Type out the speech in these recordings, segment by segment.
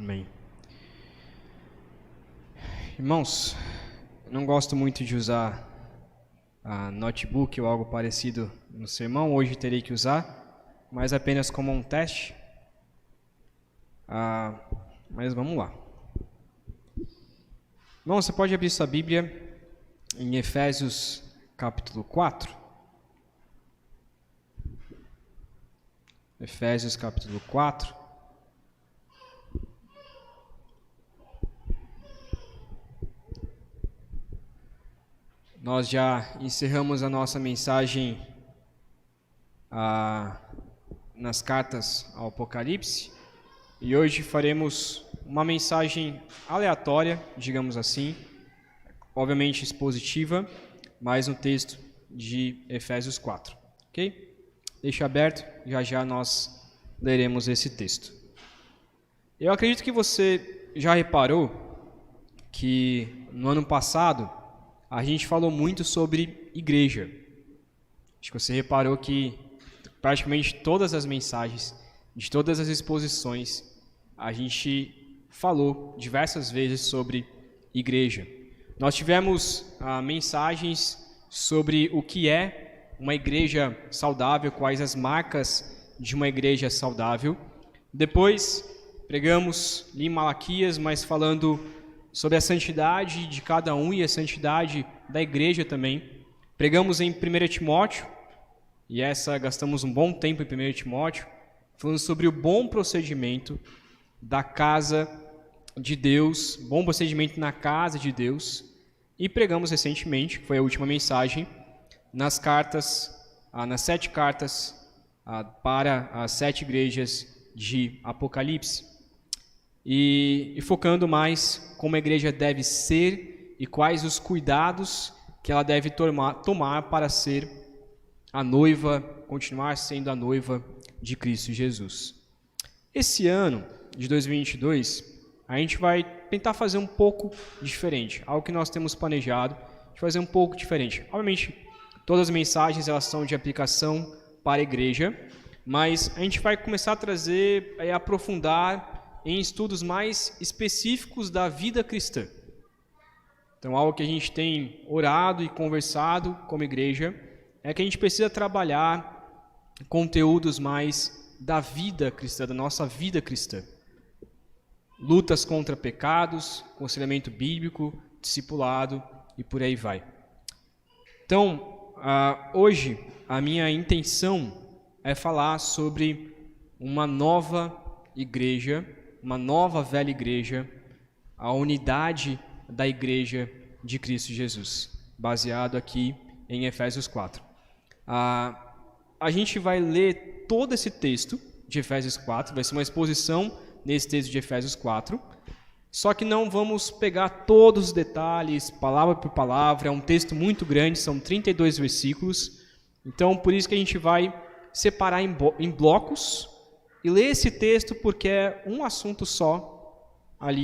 Amém. Irmãos, eu não gosto muito de usar notebook ou algo parecido no sermão. Hoje terei que usar, mas apenas como um teste. Mas vamos lá. Irmão, você pode abrir sua Bíblia em Efésios capítulo 4. Efésios capítulo 4. Nós já encerramos a nossa mensagem nas cartas ao Apocalipse e hoje faremos uma mensagem aleatória, digamos assim, obviamente expositiva, mas no texto de Efésios 4, ok? Deixa aberto, já nós leremos esse texto. Eu acredito que você já reparou que no ano passado a gente falou muito sobre igreja. Acho que você reparou que praticamente todas as mensagens, de todas as exposições, a gente falou diversas vezes sobre igreja. Nós tivemos mensagens sobre o que é uma igreja saudável, quais as marcas de uma igreja saudável. Depois pregamos em Malaquias, mas falando sobre a santidade de cada um e a santidade da igreja também. Pregamos em 1 Timóteo, e gastamos um bom tempo em 1 Timóteo, falando sobre o bom procedimento da casa de Deus, bom procedimento na casa de Deus. E pregamos recentemente, que foi a última mensagem, nas 7 cartas para as 7 igrejas de Apocalipse. E focando mais como a igreja deve ser e quais os cuidados que ela deve tomar para ser a noiva, continuar sendo a noiva de Cristo Jesus. Esse ano de 2022, a gente vai tentar fazer um pouco diferente, algo que nós temos planejado, de fazer um pouco diferente. Obviamente, todas as mensagens elas são de aplicação para a igreja, mas a gente vai começar a trazer e aprofundar em estudos mais específicos da vida cristã. Então, algo que a gente tem orado e conversado como igreja é que a gente precisa trabalhar conteúdos mais da vida cristã, da nossa vida cristã. Lutas contra pecados, aconselhamento bíblico, discipulado e por aí vai. Então, hoje a minha intenção é falar sobre uma nova igreja, uma nova velha igreja, a unidade da igreja de Cristo Jesus, baseado aqui em Efésios 4. A gente vai ler todo esse texto de Efésios 4, vai ser uma exposição nesse texto de Efésios 4, só que não vamos pegar todos os detalhes, palavra por palavra, é um texto muito grande, são 32 versículos, então por isso que a gente vai separar em blocos, e ler esse texto porque é um assunto só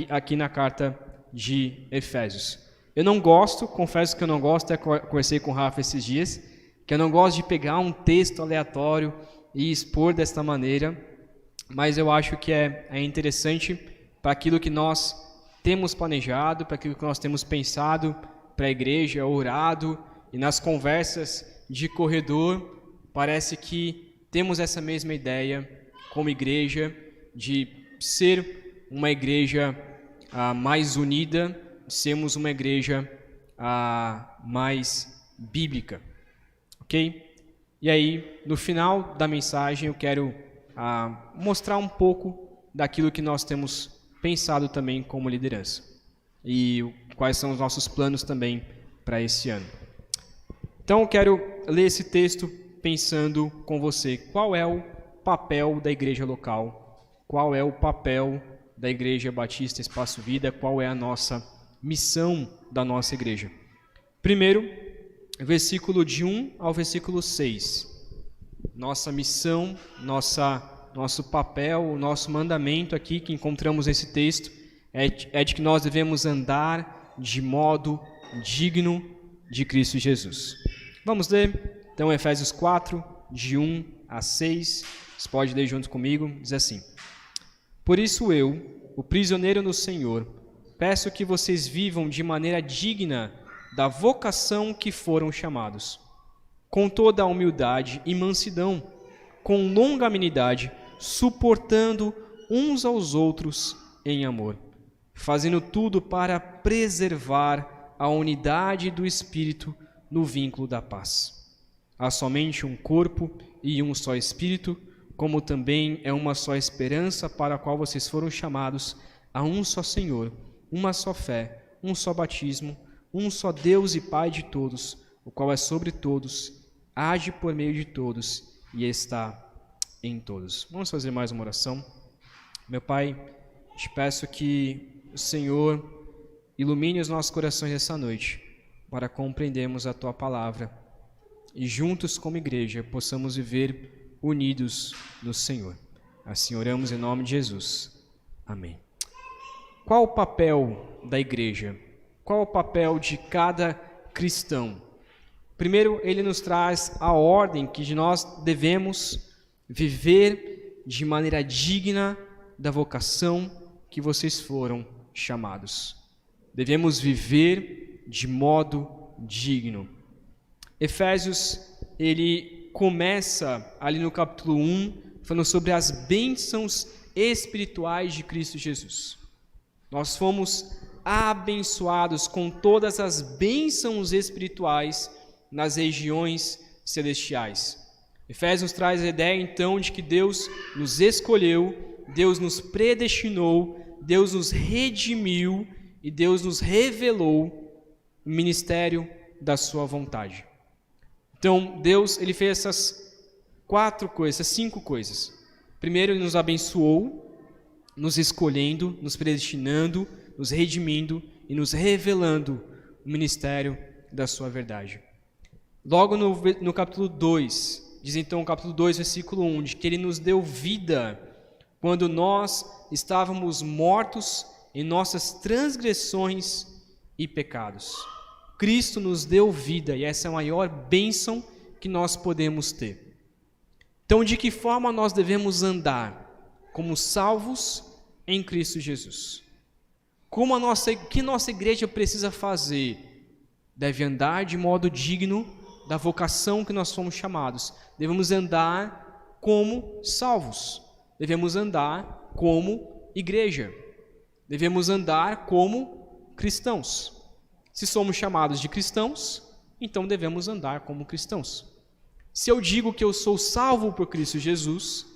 aqui na carta de Efésios. Eu não gosto, confesso que eu não gosto, conversei com o Rafa esses dias, que eu não gosto de pegar um texto aleatório e expor desta maneira, mas eu acho que é interessante para aquilo que nós temos planejado, para aquilo que nós temos pensado para a igreja, orado, e nas conversas de corredor, parece que temos essa mesma ideia como igreja, de ser uma igreja mais unida, de sermos uma igreja mais bíblica, ok? E aí, no final da mensagem, eu quero mostrar um pouco daquilo que nós temos pensado também como liderança e quais são os nossos planos também para esse ano. Então, eu quero ler esse texto pensando com você qual é o papel da igreja local, qual é o papel da Igreja Batista Espaço Vida, qual é a nossa missão da nossa igreja. Primeiro, versículo de 1 ao versículo 6. Nossa missão, nosso papel, o nosso mandamento aqui que encontramos nesse texto é de que nós devemos andar de modo digno de Cristo Jesus. Vamos ler, então, Efésios 4, de 1 a 6. Você pode ler junto comigo, diz assim: Por isso eu, o prisioneiro no Senhor, peço que vocês vivam de maneira digna da vocação que foram chamados, com toda a humildade e mansidão, com longanimidade, suportando uns aos outros em amor, fazendo tudo para preservar a unidade do Espírito no vínculo da paz. Há somente um corpo e um só Espírito, como também é uma só esperança para a qual vocês foram chamados, a um só Senhor, uma só fé, um só batismo, um só Deus e Pai de todos, o qual é sobre todos, age por meio de todos e está em todos. Vamos fazer mais uma oração. Meu Pai, te peço que o Senhor ilumine os nossos corações essa noite, para compreendermos a Tua palavra e juntos como igreja possamos viver unidos no Senhor. Assim oramos em nome de Jesus. Amém. Qual o papel da igreja? Qual o papel de cada cristão? Primeiro, ele nos traz a ordem que nós devemos viver de maneira digna da vocação que vocês foram chamados. Devemos viver de modo digno. Efésios, ele começa ali no capítulo 1, falando sobre as bênçãos espirituais de Cristo Jesus. Nós fomos abençoados com todas as bênçãos espirituais nas regiões celestiais. Efésios traz a ideia, então, de que Deus nos escolheu, Deus nos predestinou, Deus nos redimiu e Deus nos revelou o ministério da sua vontade. Então, Deus, ele fez essas 5 coisas. Primeiro, ele nos abençoou, nos escolhendo, nos predestinando, nos redimindo e nos revelando o ministério da sua verdade. Logo no capítulo 2, diz então o capítulo 2, versículo 1, de que ele nos deu vida quando nós estávamos mortos em nossas transgressões e pecados. Cristo nos deu vida e essa é a maior bênção que nós podemos ter. Então, de que forma nós devemos andar como salvos em Cristo Jesus? Que nossa igreja precisa fazer? Deve andar de modo digno da vocação que nós fomos chamados. Devemos andar como salvos. Devemos andar como igreja. Devemos andar como cristãos. Se somos chamados de cristãos, então devemos andar como cristãos. Se eu digo que eu sou salvo por Cristo Jesus,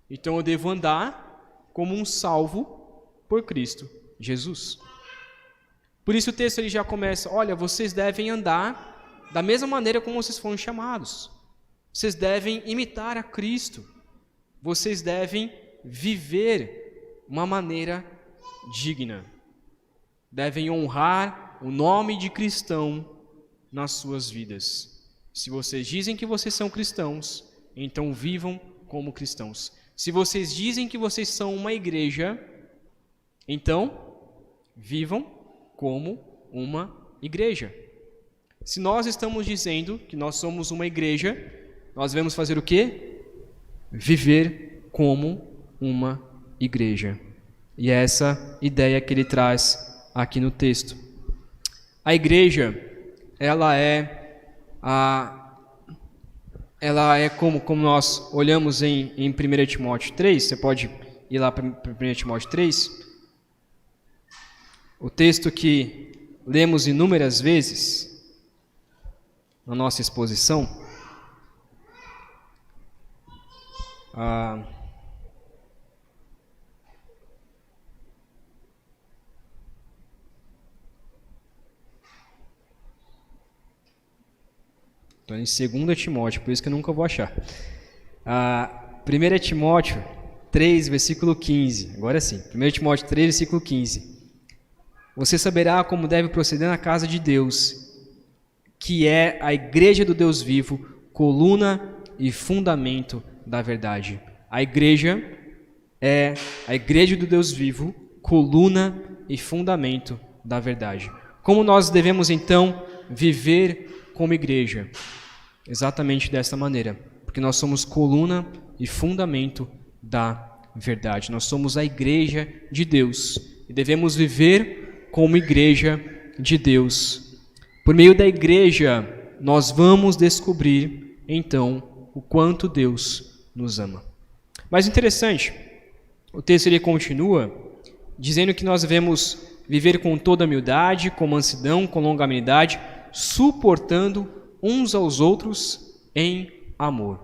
então eu devo andar como um salvo por Cristo Jesus. Por isso o texto ele já começa, olha, vocês devem andar da mesma maneira como vocês foram chamados. Vocês devem imitar a Cristo. Vocês devem viver uma maneira digna. Devem honrar o nome de cristão nas suas vidas. Se vocês dizem que vocês são cristãos, então vivam como cristãos. Se vocês dizem que vocês são uma igreja, então vivam como uma igreja. Se nós estamos dizendo que nós somos uma igreja, nós devemos fazer o quê? Viver como uma igreja. E é essa ideia que ele traz aqui no texto. A igreja, ela é como nós olhamos em 1 Timóteo 3, você pode ir lá para 1 Timóteo 3, o texto que lemos inúmeras vezes na nossa exposição. Estou em 2 Timóteo, por isso que eu nunca vou achar. 1 Timóteo 3, versículo 15. Agora sim, 1 Timóteo 3, versículo 15. Você saberá como deve proceder na casa de Deus, que é a igreja do Deus vivo, coluna e fundamento da verdade. A igreja é a igreja do Deus vivo, coluna e fundamento da verdade. Como nós devemos então viver como igreja? Exatamente dessa maneira, porque nós somos coluna e fundamento da verdade. Nós somos a igreja de Deus e devemos viver como igreja de Deus. Por meio da igreja, nós vamos descobrir, então, o quanto Deus nos ama. Mas interessante, o texto ele continua dizendo que nós devemos viver com toda humildade, com mansidão, com longanimidade, suportando uns aos outros em amor.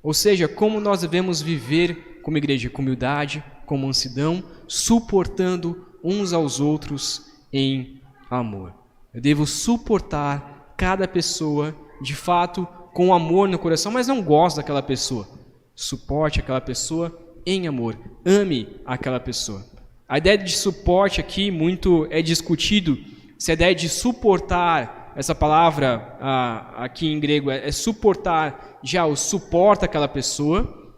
Ou seja, como nós devemos viver como igreja, com humildade, com mansidão, suportando uns aos outros em amor. Eu devo suportar cada pessoa, de fato, com amor no coração, mas não gosto daquela pessoa. Suporte aquela pessoa em amor. Ame aquela pessoa. A ideia de suporte aqui muito é discutido se a ideia de suportar, essa palavra aqui em grego é suportar, já o suporta aquela pessoa,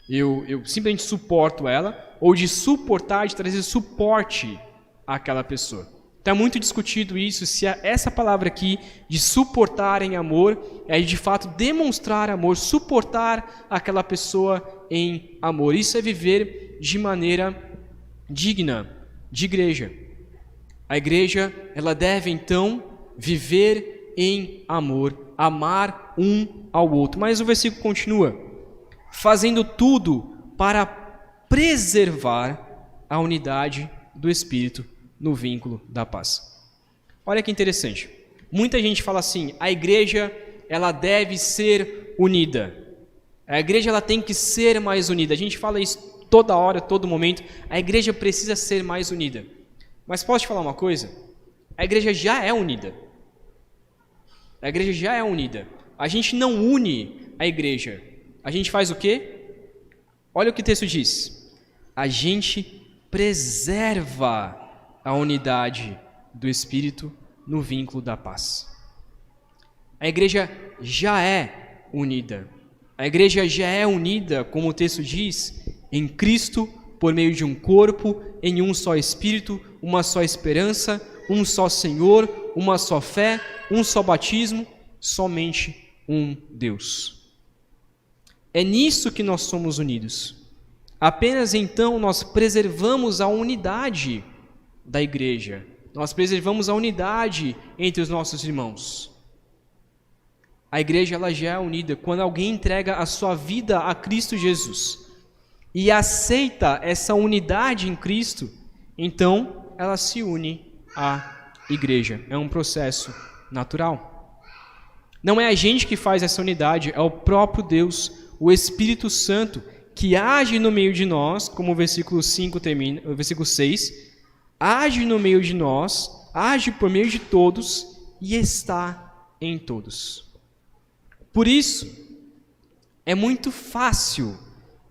eu simplesmente suporto ela, ou de suportar, de trazer suporte àquela pessoa. Está muito discutido isso, se essa palavra aqui de suportar em amor é de fato demonstrar amor, suportar aquela pessoa em amor. Isso é viver de maneira digna de igreja. A igreja, ela deve então viver em amor, amar um ao outro. Mas o versículo continua, fazendo tudo para preservar a unidade do Espírito no vínculo da paz. Olha que interessante. Muita gente fala assim, a igreja ela deve ser unida. A igreja ela tem que ser mais unida. A gente fala isso toda hora, todo momento. A igreja precisa ser mais unida. Mas posso te falar uma coisa? A igreja já é unida. A igreja já é unida. A gente não une a igreja. A gente faz o quê? Olha o que o texto diz. A gente preserva a unidade do Espírito no vínculo da paz. A igreja já é unida. A igreja já é unida, como o texto diz, em Cristo, por meio de um corpo, em um só Espírito, uma só esperança, um só Senhor, uma só fé, um só batismo, somente um Deus. É nisso que nós somos unidos. Apenas então nós preservamos a unidade da igreja. Nós preservamos a unidade entre os nossos irmãos. A igreja ela já é unida quando alguém entrega a sua vida a Cristo Jesus e aceita essa unidade em Cristo, então ela se une à igreja. É um processo natural. Não é a gente que faz essa unidade, é o próprio Deus, o Espírito Santo, que age no meio de nós, como o versículo 5 termina, o versículo 6, age no meio de nós, age por meio de todos e está em todos. Por isso, é muito fácil,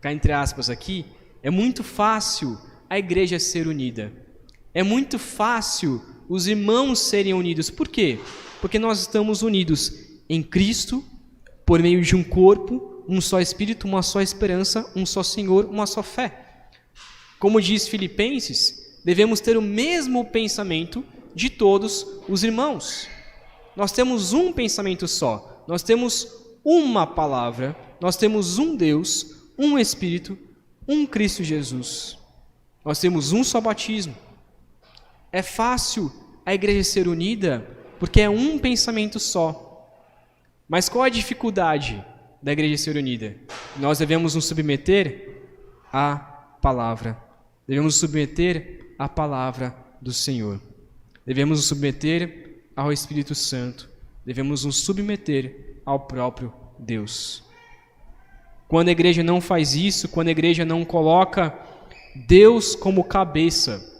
cá entre aspas aqui, é muito fácil a igreja ser unida. É muito fácil os irmãos serem unidos. Por quê? Porque nós estamos unidos em Cristo, por meio de um corpo, um só Espírito, uma só esperança, um só Senhor, uma só fé. Como diz Filipenses, devemos ter o mesmo pensamento de todos os irmãos. Nós temos um pensamento só, nós temos uma palavra, nós temos um Deus, um Espírito, um Cristo Jesus. Nós temos um só batismo. É fácil a igreja ser unida porque é um pensamento só. Mas qual a dificuldade da igreja ser unida? Nós devemos nos submeter à palavra. Devemos nos submeter à palavra do Senhor. Devemos nos submeter ao Espírito Santo. Devemos nos submeter ao próprio Deus. Quando a igreja não faz isso, quando a igreja não coloca Deus como cabeça,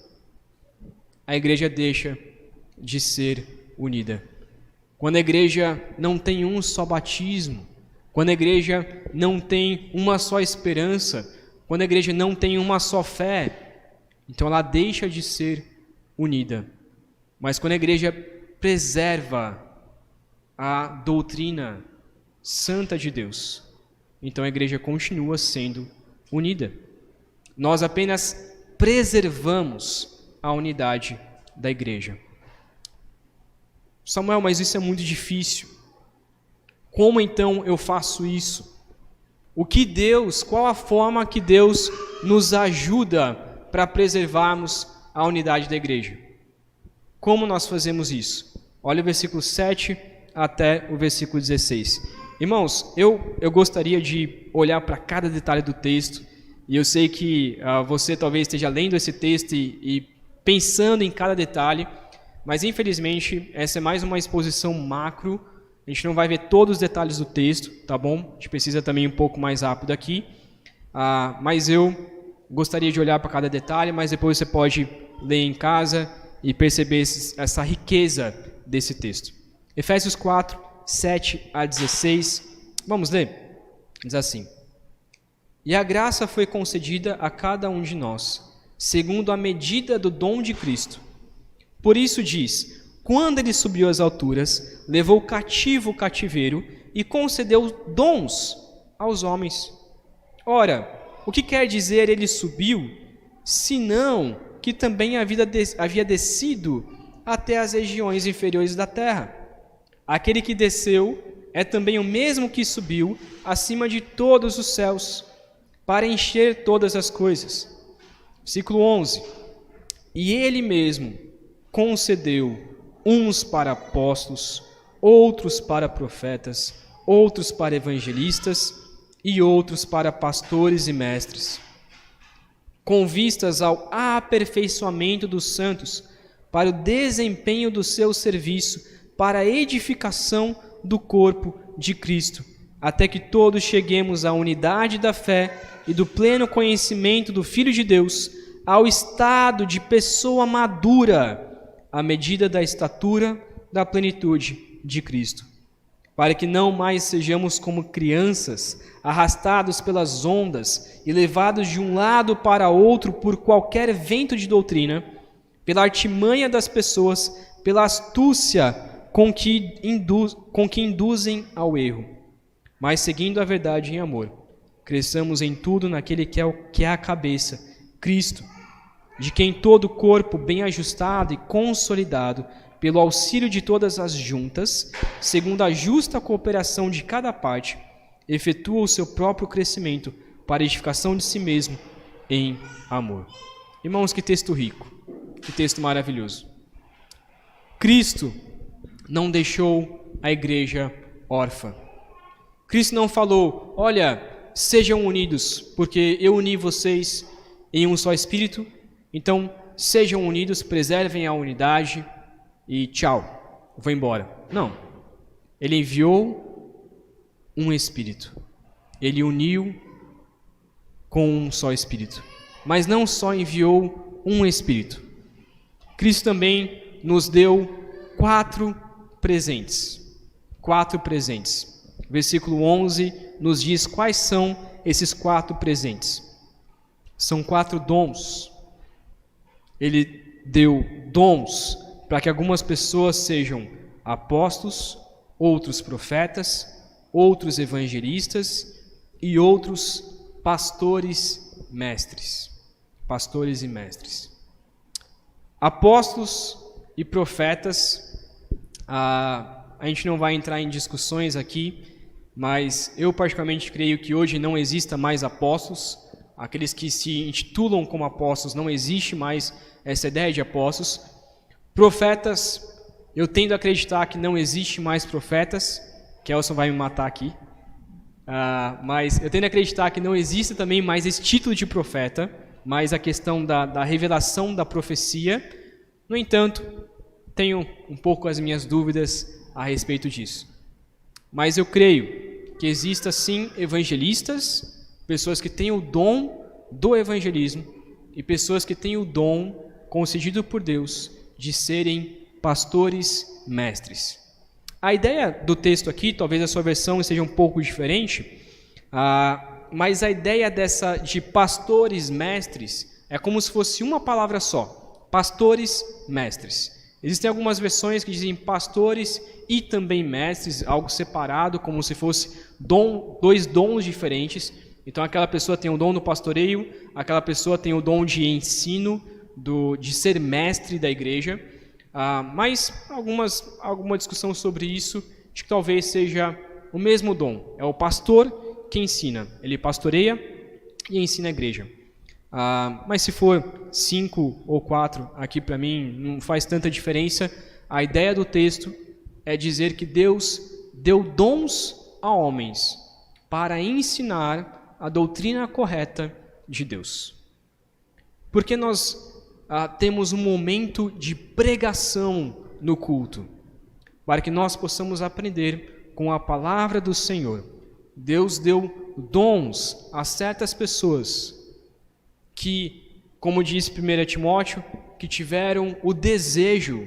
a igreja deixa de ser unida. Quando a igreja não tem um só batismo, quando a igreja não tem uma só esperança, quando a igreja não tem uma só fé, então ela deixa de ser unida. Mas quando a igreja preserva a doutrina santa de Deus, então a igreja continua sendo unida. Nós apenas preservamos a unidade da igreja. Samuel, mas isso é muito difícil. Como então eu faço isso? qual a forma que Deus nos ajuda para preservarmos a unidade da igreja. Como nós fazemos isso? Olha o versículo 7 até o versículo 16. Irmãos, eu gostaria de olhar para cada detalhe do texto, e eu sei que você talvez esteja lendo esse texto e pensando em cada detalhe, mas infelizmente essa é mais uma exposição macro. A gente não vai ver todos os detalhes do texto, tá bom? A gente precisa também um pouco mais rápido aqui, mas eu gostaria de olhar para cada detalhe, mas depois você pode ler em casa e perceber essa riqueza desse texto. Efésios 4, 7 a 16, vamos ler? Diz assim: E a graça foi concedida a cada um de nós, segundo a medida do dom de Cristo. Por isso diz: quando ele subiu às alturas, levou cativo o cativeiro e concedeu dons aos homens. Ora, o que quer dizer ele subiu, senão que também havia descido até as regiões inferiores da terra? Aquele que desceu é também o mesmo que subiu acima de todos os céus, para encher todas as coisas. Versículo 11. E ele mesmo concedeu uns para apóstolos, outros para profetas, outros para evangelistas e outros para pastores e mestres, com vistas ao aperfeiçoamento dos santos, para o desempenho do seu serviço, para a edificação do corpo de Cristo, até que todos cheguemos à unidade da fé e do pleno conhecimento do Filho de Deus, ao estado de pessoa madura, à medida da estatura da plenitude de Cristo, para que não mais sejamos como crianças, arrastados pelas ondas e levados de um lado para outro por qualquer vento de doutrina, pela artimanha das pessoas, pela astúcia com que induzem ao erro, mas seguindo a verdade em amor, cresçamos em tudo naquele que é a cabeça, Cristo, de quem todo o corpo bem ajustado e consolidado, pelo auxílio de todas as juntas, segundo a justa cooperação de cada parte, efetua o seu próprio crescimento para a edificação de si mesmo em amor. Irmãos, que texto rico, que texto maravilhoso. Cristo não deixou a igreja órfã. Cristo não falou: olha, sejam unidos, porque eu uni vocês em um só espírito, então sejam unidos, preservem a unidade e tchau, vou embora. Não. Ele enviou um espírito. Ele uniu com um só espírito. Mas não só enviou um espírito. Cristo também nos deu 4 presentes. 4 presentes. Versículo 11 nos diz quais são esses 4 presentes. São 4 dons. Ele deu dons para que algumas pessoas sejam apóstolos, outros profetas, outros evangelistas e outros pastores mestres. Pastores e mestres. Apóstolos e profetas, a gente não vai entrar em discussões aqui, mas eu particularmente creio que hoje não exista mais apóstolos. Aqueles que se intitulam como apóstolos, não existe mais essa ideia de apóstolos. Profetas, eu tendo a acreditar que não existe mais profetas. Kelson vai me matar aqui. Mas eu tendo a acreditar que não existe também mais esse título de profeta, mas a questão da revelação da profecia. No entanto, tenho um pouco as minhas dúvidas a respeito disso. Mas eu creio que exista sim evangelistas, pessoas que têm o dom do evangelismo e pessoas que têm o dom concedido por Deus de serem pastores mestres. A ideia do texto aqui, talvez a sua versão seja um pouco diferente, mas a ideia de pastores mestres é como se fosse uma palavra só, pastores mestres. Existem algumas versões que dizem pastores e também mestres, algo separado, como se fosse dois dons diferentes. Então aquela pessoa tem o dom do pastoreio, aquela pessoa tem o dom de ensino, de ser mestre da igreja. Mas alguma discussão sobre isso, de que talvez seja o mesmo dom. É o pastor que ensina. Ele pastoreia e ensina a igreja. Mas se for 5 ou 4, aqui para mim não faz tanta diferença. A ideia do texto é dizer que Deus deu dons a homens para ensinar a doutrina correta de Deus. Porque nós temos um momento de pregação no culto, para que nós possamos aprender com a palavra do Senhor. Deus deu dons a certas pessoas que, como diz 1 Timóteo, que tiveram o desejo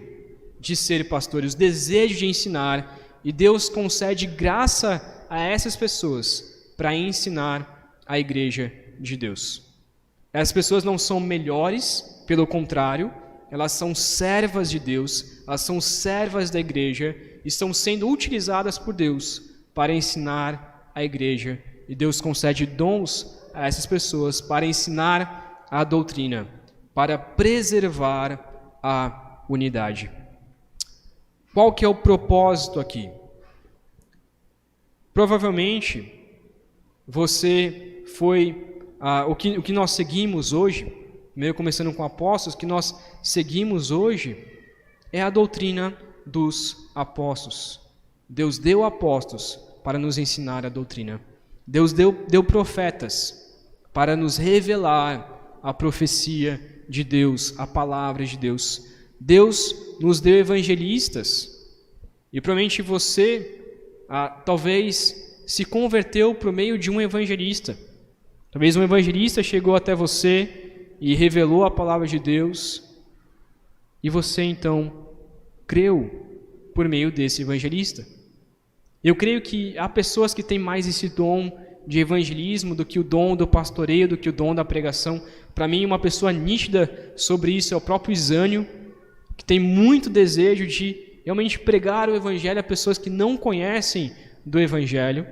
de ser pastores, o desejo de ensinar, e Deus concede graça a essas pessoas para ensinar a igreja de Deus. Essas pessoas não são melhores, pelo contrário, elas são servas de Deus, elas são servas da igreja, e estão sendo utilizadas por Deus para ensinar a igreja. E Deus concede dons a essas pessoas para ensinar a doutrina, para preservar a unidade. Qual que é o propósito aqui? Provavelmente, você foi... o que nós seguimos hoje, meio começando com apóstolos, o que nós seguimos hoje é a doutrina dos apóstolos. Deus deu apóstolos para nos ensinar a doutrina. Deus deu profetas para nos revelar a profecia de Deus, a palavra de Deus. Deus nos deu evangelistas, e provavelmente você talvez se converteu por meio de um evangelista. Talvez um evangelista chegou até você e revelou a palavra de Deus, e você então creu por meio desse evangelista. Eu creio que há pessoas que têm mais esse dom de evangelismo do que o dom do pastoreio, do que o dom da pregação. Para mim, uma pessoa nítida sobre isso é o próprio Isânio, que tem muito desejo de realmente pregar o evangelho a pessoas que não conhecem do evangelho.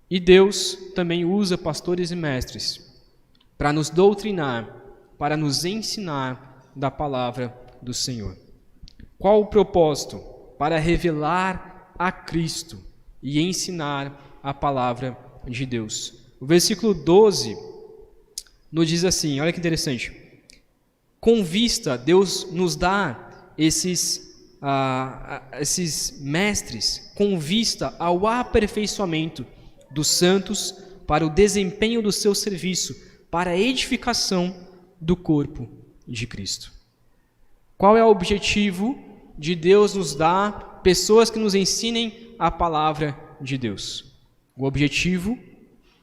E Deus também usa pastores e mestres para nos doutrinar, para nos ensinar da palavra do Senhor. Qual o propósito? Para revelar a Cristo e ensinar a palavra de Deus. O versículo 12 nos diz assim, olha que interessante. Com vista, Deus nos dá esses mestres com vista ao aperfeiçoamento dos santos para o desempenho do seu serviço, para a edificação do corpo de Cristo. Qual é o objetivo de Deus nos dar pessoas que nos ensinem a palavra de Deus? O objetivo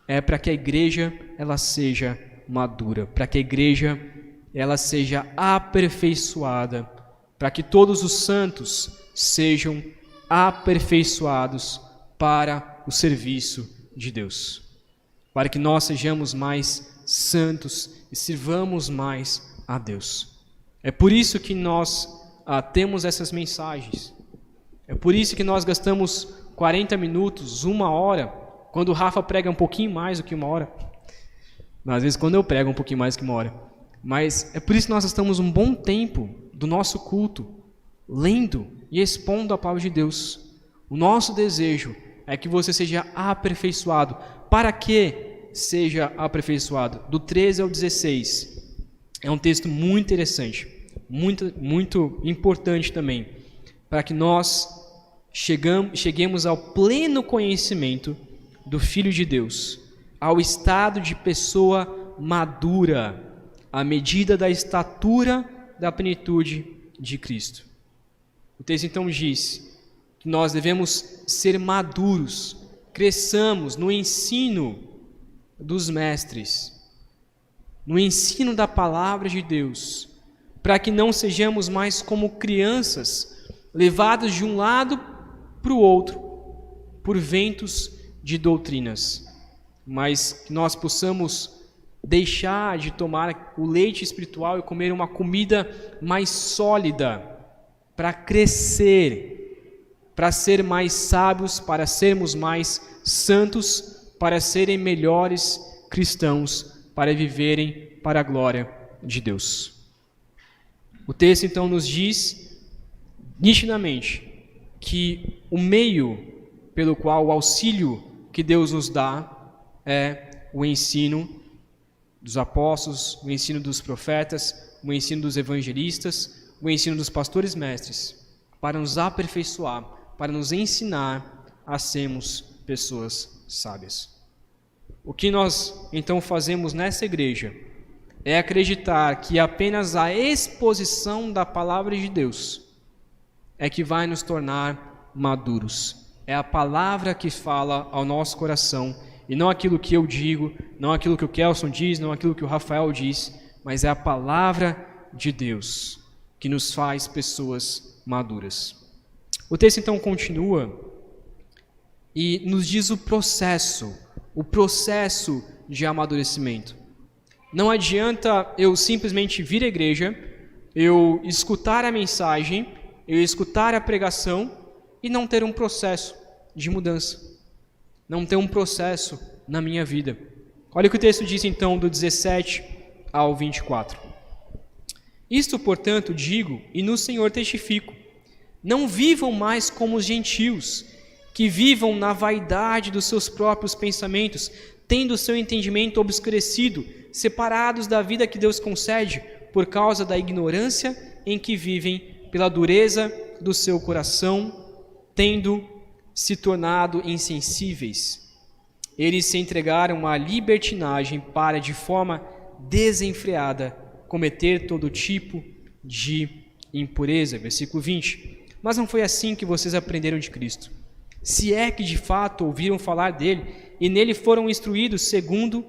é para que a igreja ela seja madura, para que a igreja ela seja aperfeiçoada, para que todos os santos sejam aperfeiçoados para o serviço de Deus, para que nós sejamos mais santos e sirvamos mais a Deus. É por isso que nós temos essas mensagens. É por isso que nós gastamos 40 minutos, 1 hora, quando o Rafa prega um pouquinho mais do que 1 hora. Às vezes quando eu prego um pouquinho mais que 1 hora. Mas é por isso que nós gastamos um bom tempo do nosso culto lendo e expondo a palavra de Deus. O nosso desejo é que você seja aperfeiçoado. Para que seja aperfeiçoado? Do 13 ao 16. É um texto muito interessante, muito importante também, para que nós cheguemos ao pleno conhecimento do Filho de Deus, ao estado de pessoa madura, à medida da estatura da plenitude de Cristo. O texto então diz que nós devemos ser maduros, cresçamos no ensino dos mestres, no ensino da palavra de Deus, para que não sejamos mais como crianças, levados de um lado para o outro, por ventos de doutrinas, mas que nós possamos deixar de tomar o leite espiritual e comer uma comida mais sólida, para crescer, para ser mais sábios, para sermos mais santos, para serem melhores cristãos, para viverem para a glória de Deus. O texto então nos diz nitidamente que o meio pelo qual o auxílio que Deus nos dá é o ensino dos apóstolos, o ensino dos profetas, o ensino dos evangelistas, o ensino dos pastores mestres, para nos aperfeiçoar, para nos ensinar a sermos pessoas sábias. O que nós então fazemos nessa igreja é acreditar que apenas a exposição da palavra de Deus é que vai nos tornar maduros. É a palavra que fala ao nosso coração, e não aquilo que eu digo, não aquilo que o Kelson diz, não aquilo que o Rafael diz, mas é a palavra de Deus que nos faz pessoas maduras. O texto então continua e nos diz o processo de amadurecimento. Não adianta eu simplesmente vir à igreja, eu escutar a mensagem, eu escutar a pregação e não ter um processo de mudança, não ter um processo na minha vida. Olha o que o texto diz então do 17 ao 24. Isto, portanto, digo e no Senhor testifico, não vivam mais como os gentios, que vivam na vaidade dos seus próprios pensamentos, tendo o seu entendimento obscurecido, separados da vida que Deus concede, por causa da ignorância em que vivem, pela dureza do seu coração, tendo se tornado insensíveis. Eles se entregaram à libertinagem para, de forma desenfreada, cometer todo tipo de impureza. Versículo 20. Mas não foi assim que vocês aprenderam de Cristo. Se é que de fato ouviram falar dele e nele foram instruídos segundo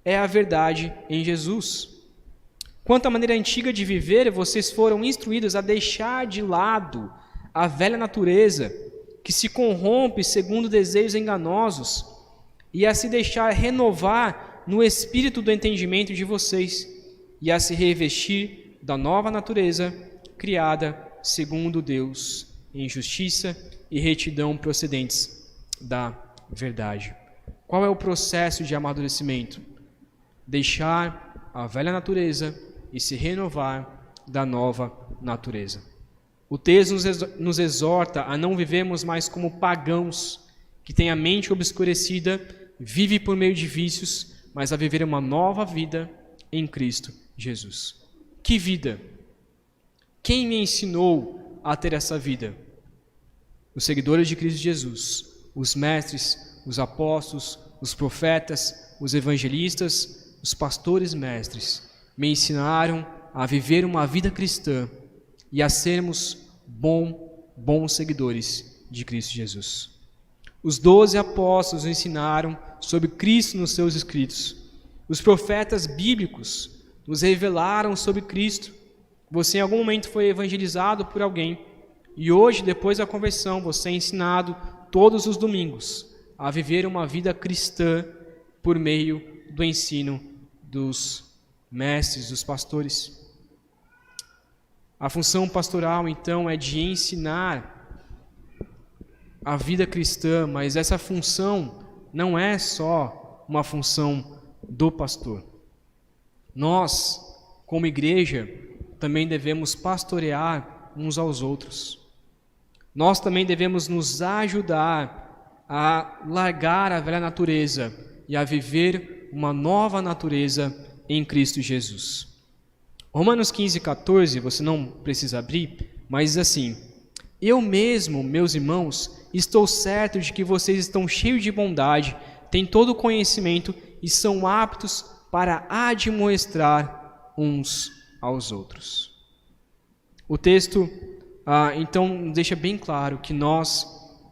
é a verdade em Jesus. Quanto à maneira antiga de viver, vocês foram instruídos a deixar de lado a velha natureza que se corrompe segundo desejos enganosos e a se deixar renovar no espírito do entendimento de vocês e a se revestir da nova natureza criada segundo Deus em justiça e retidão procedentes da verdade. Qual é o processo de amadurecimento? Deixar a velha natureza e se renovar da nova natureza. O texto nos exorta a não vivermos mais como pagãos, que têm a mente obscurecida, vive por meio de vícios, mas a viver uma nova vida em Cristo Jesus. Que vida? Quem me ensinou a ter essa vida? Os seguidores de Cristo Jesus, os mestres, os apóstolos, os profetas, os evangelistas, os pastores mestres, me ensinaram a viver uma vida cristã e a sermos bons seguidores de Cristo Jesus. Os 12 apóstolos ensinaram sobre Cristo nos seus escritos. Os profetas bíblicos nos revelaram sobre Cristo. Você em algum momento foi evangelizado por alguém e hoje, depois da conversão, você é ensinado todos os domingos a viver uma vida cristã por meio do ensino dos mestres, dos pastores. A função pastoral, então, é de ensinar a vida cristã, mas essa função não é só uma função do pastor. Nós, como igreja, também devemos pastorear uns aos outros. Nós também devemos nos ajudar a largar a velha natureza e a viver uma nova natureza em Cristo Jesus. Romanos 15:14, você não precisa abrir, mas diz assim: eu mesmo, meus irmãos, estou certo de que vocês estão cheios de bondade, têm todo o conhecimento e são aptos para admoestar uns aos outros. O texto, então, deixa bem claro que nós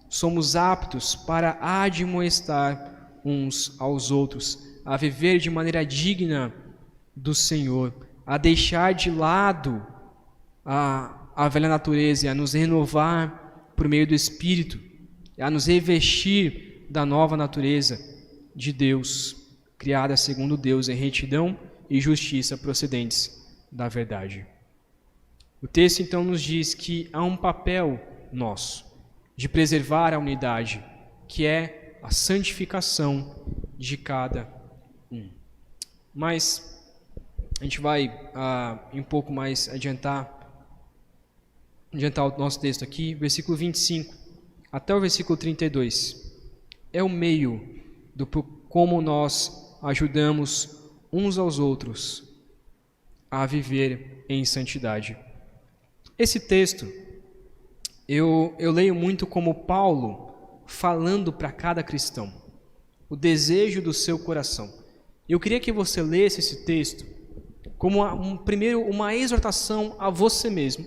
somos aptos para admoestar uns aos outros, a viver de maneira digna do Senhor, a deixar de lado a velha natureza e a nos renovar por meio do Espírito, a nos revestir da nova natureza de Deus, criada segundo Deus em retidão e justiça procedentes da verdade. O texto então nos diz que há um papel nosso de preservar a unidade, que é a santificação de cada um. Mas a gente vai um pouco mais adiantar o nosso texto aqui, versículo 25 até o versículo 32. é o meio do como nós ajudamos uns aos outros a viver em santidade. Esse texto eu leio muito como Paulo falando para cada cristão, o desejo do seu coração. Eu queria que você lesse esse texto como primeiro uma exortação a você mesmo,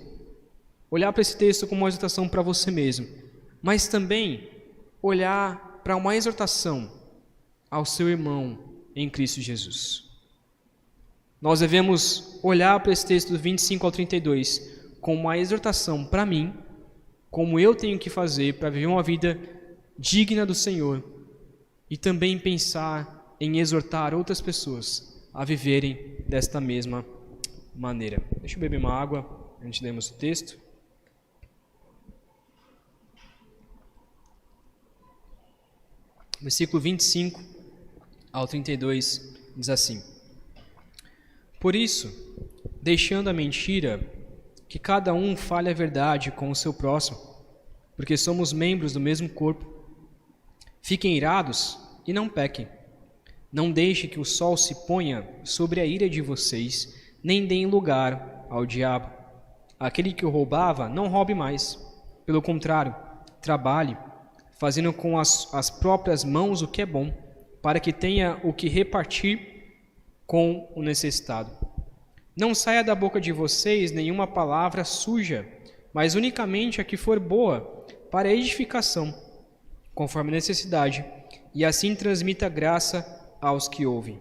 olhar para esse texto como uma exortação para você mesmo, mas também olhar para uma exortação ao seu irmão em Cristo Jesus. Nós devemos olhar para esse texto do 25 ao 32 como uma exortação para mim, como eu tenho que fazer para viver uma vida digna do Senhor, e também pensar em exortar outras pessoas a viverem desta mesma maneira. Deixa eu beber uma água antes de lermos o texto. Versículo 25 ao 32 diz assim: Por isso, deixando a mentira, que cada um fale a verdade com o seu próximo, porque somos membros do mesmo corpo. Fiquem irados e não pequem. Não deixe que o sol se ponha sobre a ira de vocês, nem deem lugar ao diabo. Aquele que o roubava, não roube mais. Pelo contrário, trabalhe, fazendo com as próprias mãos o que é bom, para que tenha o que repartir com o necessitado. Não saia da boca de vocês nenhuma palavra suja, mas unicamente a que for boa, para edificação, conforme a necessidade, e assim transmita graça aos que ouvem.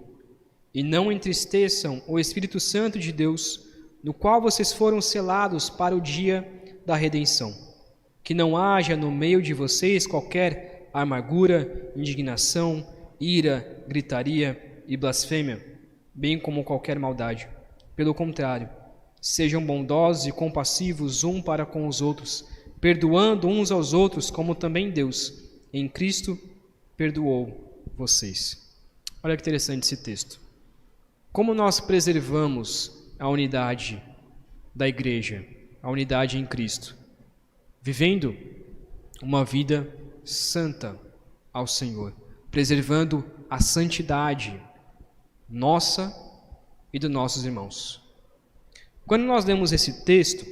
E não entristeçam o Espírito Santo de Deus, no qual vocês foram selados para o dia da redenção. Que não haja no meio de vocês qualquer amargura, indignação, ira, gritaria e blasfêmia, bem como qualquer maldade. Pelo contrário, sejam bondosos e compassivos um para com os outros, perdoando uns aos outros, como também Deus, em Cristo, perdoou vocês. Olha que interessante esse texto. Como nós preservamos a unidade da igreja, a unidade em Cristo? Vivendo uma vida santa ao Senhor, preservando a santidade nossa e dos nossos irmãos. Quando nós lemos esse texto,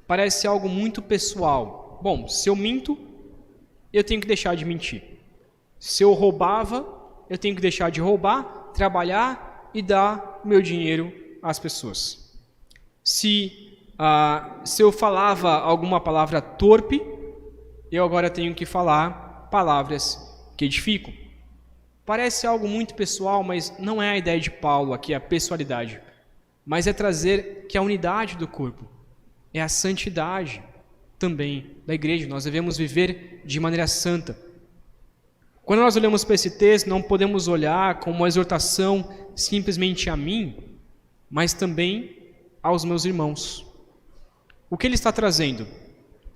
parece algo muito pessoal. Bom, se eu minto, eu tenho que deixar de mentir. Se eu roubava, eu tenho que deixar de roubar, trabalhar e dar o meu dinheiro às pessoas. Se eu falava alguma palavra torpe, eu agora tenho que falar palavras que edificam. Parece algo muito pessoal, mas não é a ideia de Paulo aqui, a pessoalidade. Mas é trazer que a unidade do corpo é a santidade também da igreja. Nós devemos viver de maneira santa. Quando nós olhamos para esse texto, não podemos olhar como uma exortação simplesmente a mim, mas também aos meus irmãos. O que ele está trazendo?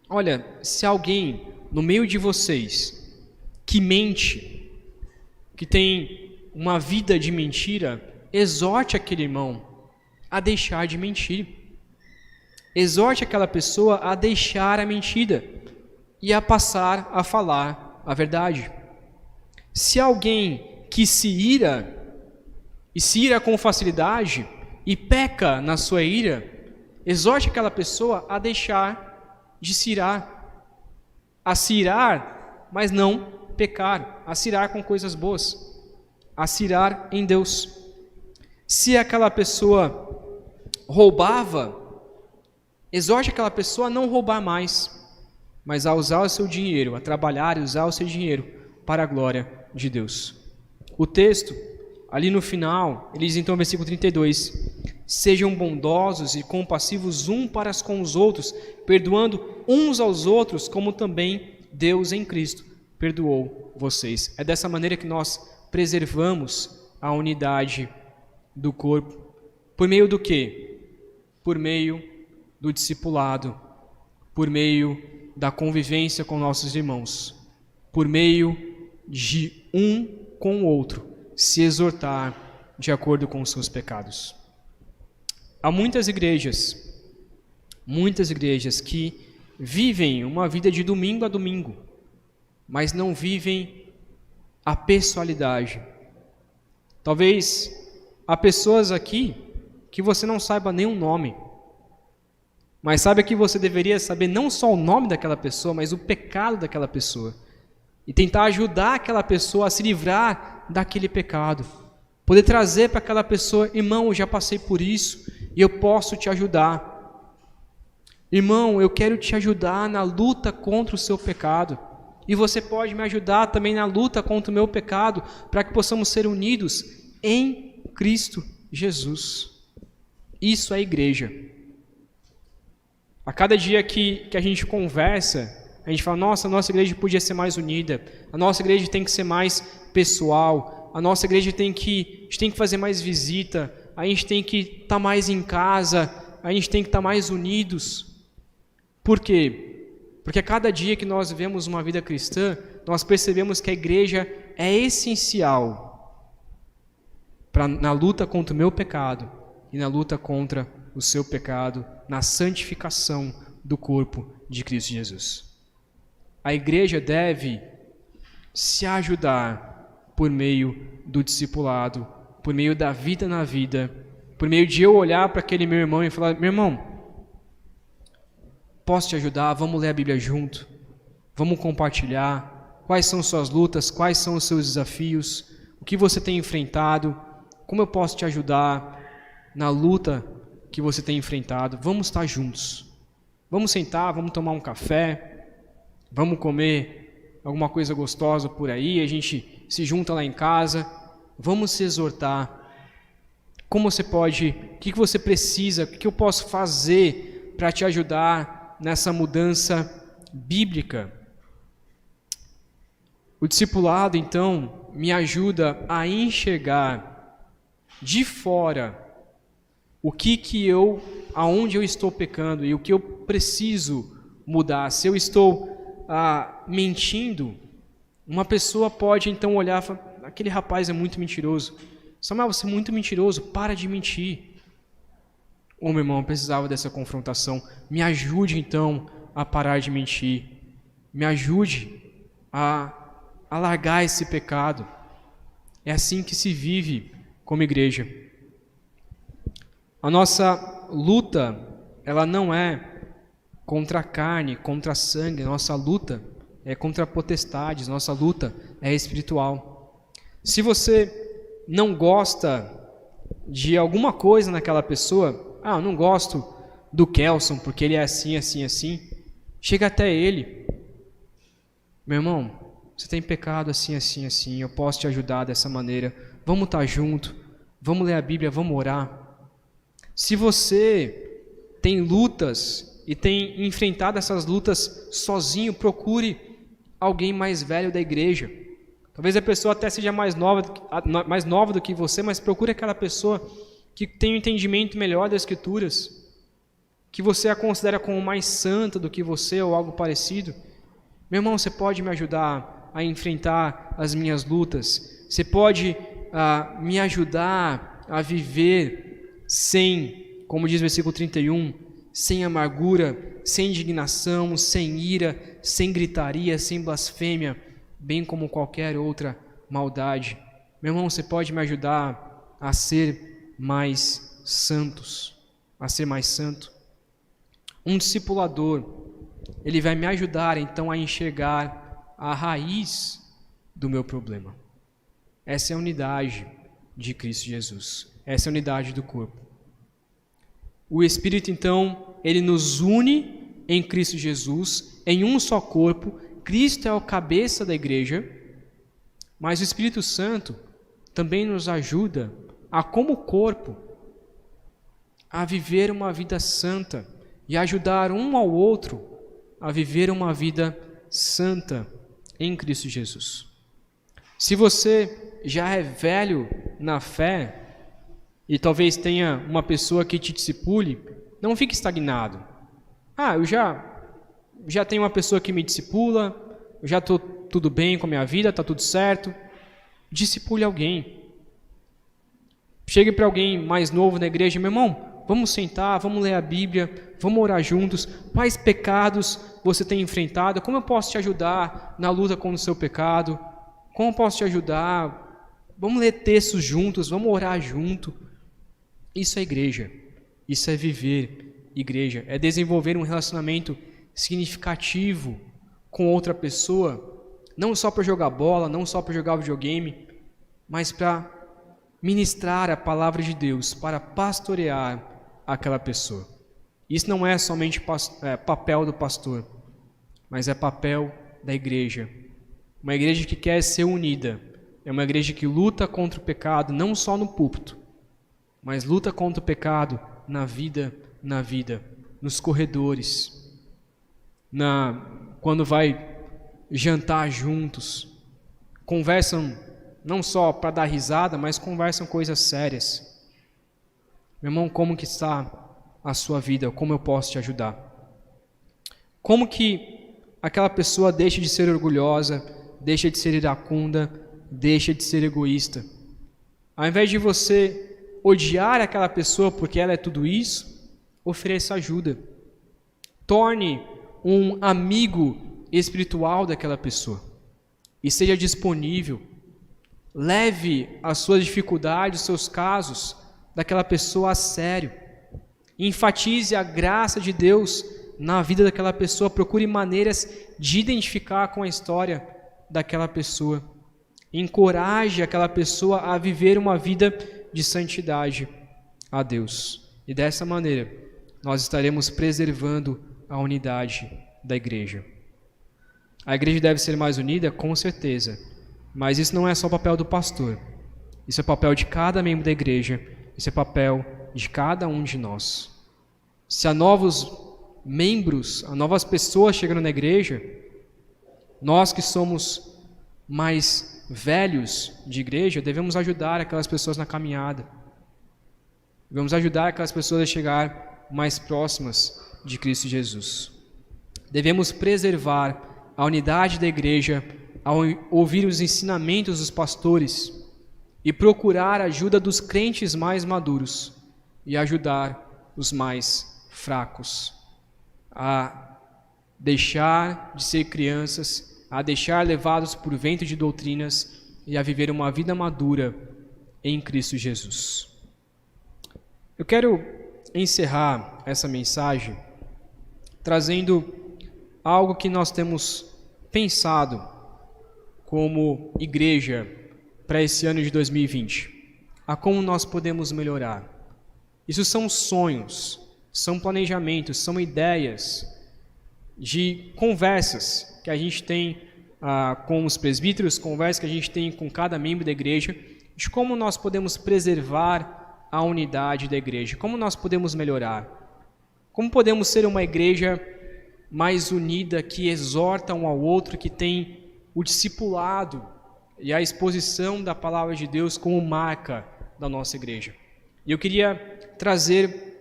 Olha, se alguém no meio de vocês que mente, que tem uma vida de mentira, exorte aquele irmão a deixar de mentir. Exorte aquela pessoa a deixar a mentira e a passar a falar a verdade. Se alguém que se ira, e se ira com facilidade, e peca na sua ira, exorte aquela pessoa a deixar de se irar. A se irar, mas não pecar, a se irar com coisas boas, a se irar em Deus. Se aquela pessoa roubava, exorte aquela pessoa a não roubar mais, mas a usar o seu dinheiro, a trabalhar e usar o seu dinheiro para a glória de Deus. O texto, ali no final, ele diz então no versículo 32, sejam bondosos e compassivos um para com os outros, perdoando uns aos outros, como também Deus em Cristo perdoou vocês. É dessa maneira que nós preservamos a unidade do corpo. Por meio do quê? Por meio do discipulado, por meio da convivência com nossos irmãos, por meio de um com o outro se exortar de acordo com os seus pecados. Há muitas igrejas que vivem uma vida de domingo a domingo, mas não vivem a pessoalidade. Talvez há pessoas aqui que você não saiba nem o nome, mas saiba que você deveria saber não só o nome daquela pessoa, mas o pecado daquela pessoa. E tentar ajudar aquela pessoa a se livrar daquele pecado. Poder trazer para aquela pessoa: irmão, eu já passei por isso e eu posso te ajudar. Irmão, eu quero te ajudar na luta contra o seu pecado. E você pode me ajudar também na luta contra o meu pecado, para que possamos ser unidos em Cristo Jesus. Isso é igreja. A cada dia que a gente conversa, a gente fala: nossa, a nossa igreja podia ser mais unida, a nossa igreja tem que ser mais pessoal, a nossa igreja a gente tem que fazer mais visita, a gente tem que estar mais em casa, a gente tem que estar mais unidos. Por quê? Porque a cada dia que nós vivemos uma vida cristã, nós percebemos que a igreja é essencial na luta contra o meu pecado e na luta contra o seu pecado, na santificação do corpo de Cristo Jesus. A igreja deve se ajudar por meio do discipulado, por meio da vida na vida, por meio de eu olhar para aquele meu irmão e falar: meu irmão, posso te ajudar? Vamos ler a Bíblia junto, vamos compartilhar quais são suas lutas, quais são os seus desafios, o que você tem enfrentado, como eu posso te ajudar na luta que você tem enfrentado. Vamos estar juntos, vamos sentar, vamos tomar um café, vamos comer alguma coisa gostosa por aí, a gente se junta lá em casa, vamos se exortar. Como você pode, o que você precisa, o que eu posso fazer para te ajudar nessa mudança bíblica? O discipulado, então, me ajuda a enxergar de fora aonde eu estou pecando e o que eu preciso mudar. Se eu estou mentindo, uma pessoa pode então olhar e falar: aquele rapaz é muito mentiroso. Samuel, você é muito mentiroso, para de mentir. Meu irmão, eu precisava dessa confrontação. Me ajude então a parar de mentir. Me ajude a largar esse pecado. É assim que se vive como igreja. A nossa luta, ela não é contra a carne, contra a sangue. A nossa luta é contra potestades. Nossa luta é espiritual. Se você não gosta de alguma coisa naquela pessoa, eu não gosto do Kelson porque ele é assim, assim, assim, chega até ele: meu irmão, você tem pecado assim, assim, assim, eu posso te ajudar dessa maneira, vamos estar junto, vamos ler a Bíblia, vamos orar. Se você tem lutas e tem enfrentado essas lutas sozinho, procure alguém mais velho da igreja. Talvez a pessoa até seja mais nova do que você, mas procure aquela pessoa que tem um entendimento melhor das Escrituras, que você a considera como mais santa do que você ou algo parecido. Meu irmão, você pode me ajudar a enfrentar as minhas lutas? Você pode me ajudar a viver sem, como diz o versículo 31, sem amargura, sem indignação, sem ira, sem gritaria, sem blasfêmia, bem como qualquer outra maldade. Meu irmão, você pode me ajudar a ser mais santos, a ser mais santo? Um discipulador, ele vai me ajudar então a enxergar a raiz do meu problema. Essa é a unidade de Cristo Jesus. Essa é a unidade do corpo. O Espírito então, ele nos une em Cristo Jesus, em um só corpo. Cristo é o cabeça da igreja, mas o Espírito Santo também nos ajuda a, como corpo, a viver uma vida santa e ajudar um ao outro a viver uma vida santa em Cristo Jesus. Se você já é velho na fé e talvez tenha uma pessoa que te discipule, não fique estagnado. Eu já tenho uma pessoa que me discipula, eu já estou tudo bem com a minha vida, está tudo certo. Discipule alguém. Chegue para alguém mais novo na igreja: meu irmão, vamos sentar, vamos ler a Bíblia, vamos orar juntos. Quais pecados você tem enfrentado? Como eu posso te ajudar na luta contra o seu pecado? Como eu posso te ajudar? Vamos ler textos juntos, vamos orar junto. Isso é igreja, isso é viver igreja, é desenvolver um relacionamento significativo com outra pessoa, não só para jogar bola, não só para jogar videogame, mas para ministrar a palavra de Deus, para pastorear aquela pessoa. Isso não é somente papel do pastor, mas é papel da igreja. Uma igreja que quer ser unida, é uma igreja que luta contra o pecado, não só no púlpito, mas luta contra o pecado na vida, nos corredores, quando vai jantar juntos, conversam não só para dar risada, mas conversam coisas sérias. Meu irmão, como que está a sua vida? Como eu posso te ajudar? Como que aquela pessoa deixa de ser orgulhosa, deixa de ser iracunda, deixa de ser egoísta? Ao invés de você odiar aquela pessoa porque ela é tudo isso, ofereça ajuda. Torne um amigo espiritual daquela pessoa e seja disponível. Leve as suas dificuldades, os seus casos daquela pessoa a sério. Enfatize a graça de Deus na vida daquela pessoa. Procure maneiras de identificar com a história daquela pessoa. Encoraje aquela pessoa a viver uma vida de santidade a Deus. E dessa maneira, nós estaremos preservando a unidade da igreja. A igreja deve ser mais unida, com certeza, mas isso não é só o papel do pastor. Isso é papel de cada membro da igreja, isso é papel de cada um de nós. Se há novos membros, há novas pessoas chegando na igreja, nós que somos mais velhos de igreja, devemos ajudar aquelas pessoas na caminhada. Devemos ajudar aquelas pessoas a chegar mais próximas de Cristo Jesus. Devemos preservar a unidade da igreja ao ouvir os ensinamentos dos pastores e procurar a ajuda dos crentes mais maduros e ajudar os mais fracos a deixar de ser crianças, a deixar levados por vento de doutrinas e a viver uma vida madura em Cristo Jesus. Eu quero encerrar essa mensagem trazendo algo que nós temos pensado como igreja para esse ano de 2020, a como nós podemos melhorar. Isso são sonhos, são planejamentos, são ideias de conversas que a gente tem com os presbíteros, conversas que a gente tem com cada membro da igreja, de como nós podemos preservar a unidade da igreja, como nós podemos melhorar, como podemos ser uma igreja mais unida, que exorta um ao outro, que tem o discipulado e a exposição da palavra de Deus como marca da nossa igreja. E eu queria trazer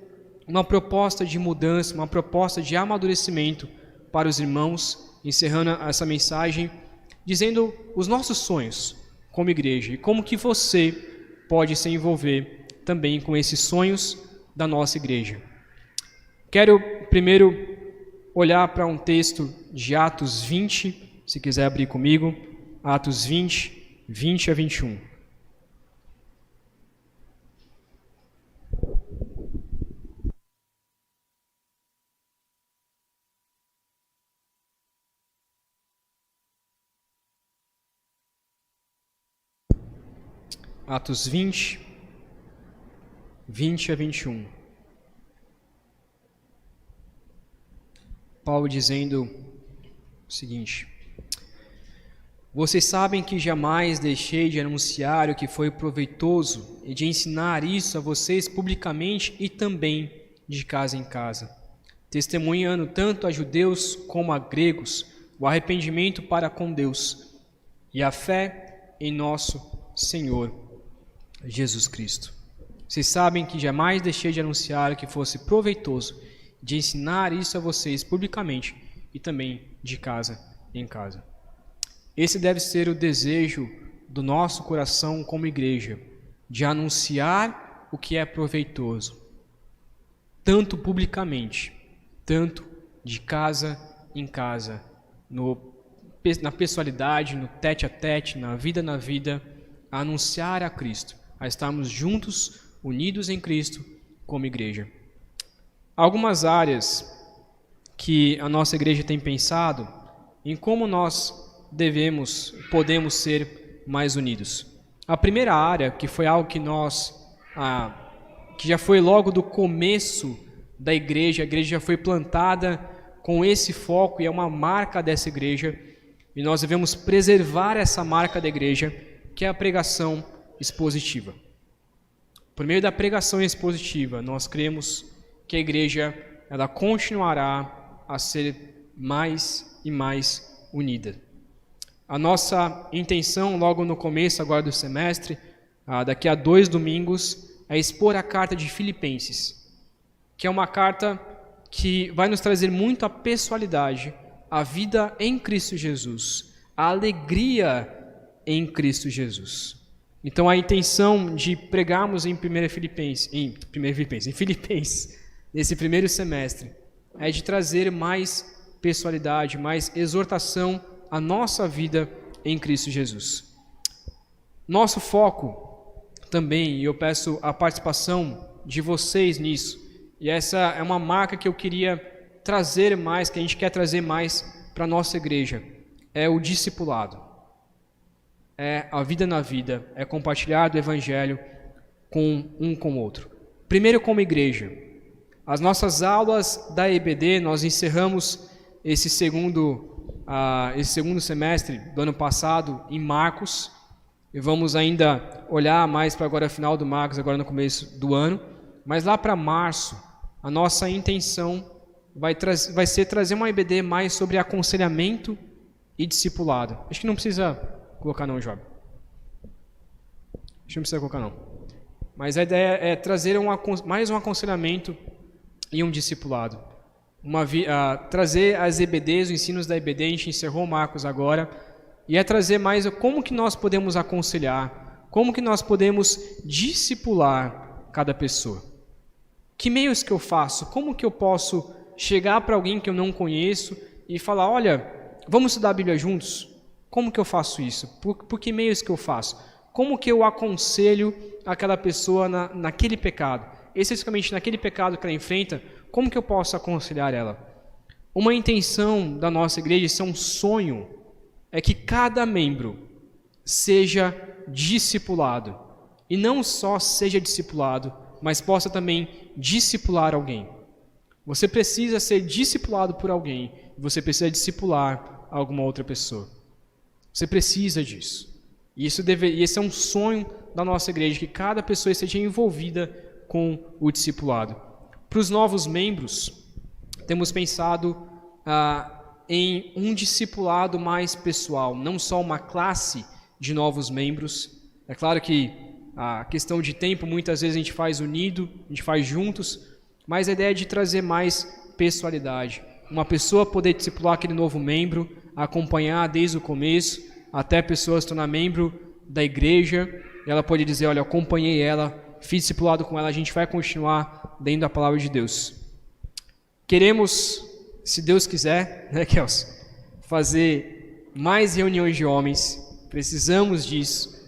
uma proposta de mudança, uma proposta de amadurecimento para os irmãos, encerrando essa mensagem, dizendo os nossos sonhos como igreja e como que você pode se envolver também com esses sonhos da nossa igreja. Quero primeiro olhar para um texto de Atos 20, se quiser abrir comigo, Atos 20, 20 a 21. Atos 20, 20 a 21. Paulo dizendo o seguinte: vocês sabem que jamais deixei de anunciar o que foi proveitoso e de ensinar isso a vocês publicamente e também de casa em casa, testemunhando tanto a judeus como a gregos o arrependimento para com Deus e a fé em nosso Senhor Jesus Cristo. Vocês sabem que jamais deixei de anunciar o que fosse proveitoso, de ensinar isso a vocês publicamente e também de casa em casa. Esse deve ser o desejo do nosso coração como igreja, de anunciar o que é proveitoso. tanto publicamente, tanto de casa em casa, na pessoalidade, no tete a tete, na vida, a anunciar a Cristo, a estarmos juntos, unidos em Cristo, como igreja. Algumas áreas que a nossa igreja tem pensado em como nós podemos ser mais unidos. A primeira área, que foi algo que que já foi logo do começo da igreja, a igreja já foi plantada com esse foco e é uma marca dessa igreja, e nós devemos preservar essa marca da igreja, que é a pregação expositiva. Por meio da pregação expositiva, nós cremos que a igreja ela continuará a ser mais e mais unida. A nossa intenção, logo no começo agora do semestre, daqui a 2 domingos, é expor a carta de Filipenses, que é uma carta que vai nos trazer muito a pessoalidade, a vida em Cristo Jesus, a alegria em Cristo Jesus. Então a intenção de pregarmos em Filipenses, nesse primeiro semestre, é de trazer mais pessoalidade, mais exortação à nossa vida em Cristo Jesus. Nosso foco também, e eu peço a participação de vocês nisso, e essa é uma marca que eu queria trazer mais, que a gente quer trazer mais para a nossa igreja, é o discipulado. É a vida na vida, é compartilhar do Evangelho com o outro. Primeiro, como igreja, as nossas aulas da EBD, nós encerramos esse segundo semestre do ano passado em Marcos, e vamos ainda olhar mais para agora final do Marcos, agora no começo do ano, mas lá para março, a nossa intenção vai ser trazer uma EBD mais sobre aconselhamento e discipulado. Acho que não precisa colocar não, Job. Acho que não precisa colocar não. Mas a ideia é trazer mais um aconselhamento e um discipulado. Trazer as EBDs, os ensinos da EBD, a gente encerrou Marcos agora, e é trazer mais como que nós podemos aconselhar, como que nós podemos discipular cada pessoa. Que meios que eu faço? Como que eu posso chegar para alguém que eu não conheço e falar, olha, vamos estudar a Bíblia juntos? Como que eu faço isso? Por que meios que eu faço? Como que eu aconselho aquela pessoa naquele pecado? Especificamente naquele pecado que ela enfrenta, como que eu posso aconselhar ela? Uma intenção da nossa igreja, isso é um sonho, é que cada membro seja discipulado. E não só seja discipulado, mas possa também discipular alguém. Você precisa ser discipulado por alguém, você precisa discipular alguma outra pessoa. Você precisa disso. E esse é um sonho da nossa igreja, que cada pessoa esteja envolvida com o discipulado. Para os novos membros, temos pensado em um discipulado mais pessoal, não só uma classe de novos membros. É claro que a questão de tempo, muitas vezes a gente faz unido, a gente faz juntos, mas a ideia é de trazer mais pessoalidade. Uma pessoa poder discipular aquele novo membro, acompanhar desde o começo, até a pessoa se tornar membro da igreja, e ela pode dizer, olha, eu acompanhei ela, fiz discipulado com ela, a gente vai continuar dentro da palavra de Deus. Queremos, se Deus quiser, né, Kels, fazer mais reuniões de homens, precisamos disso.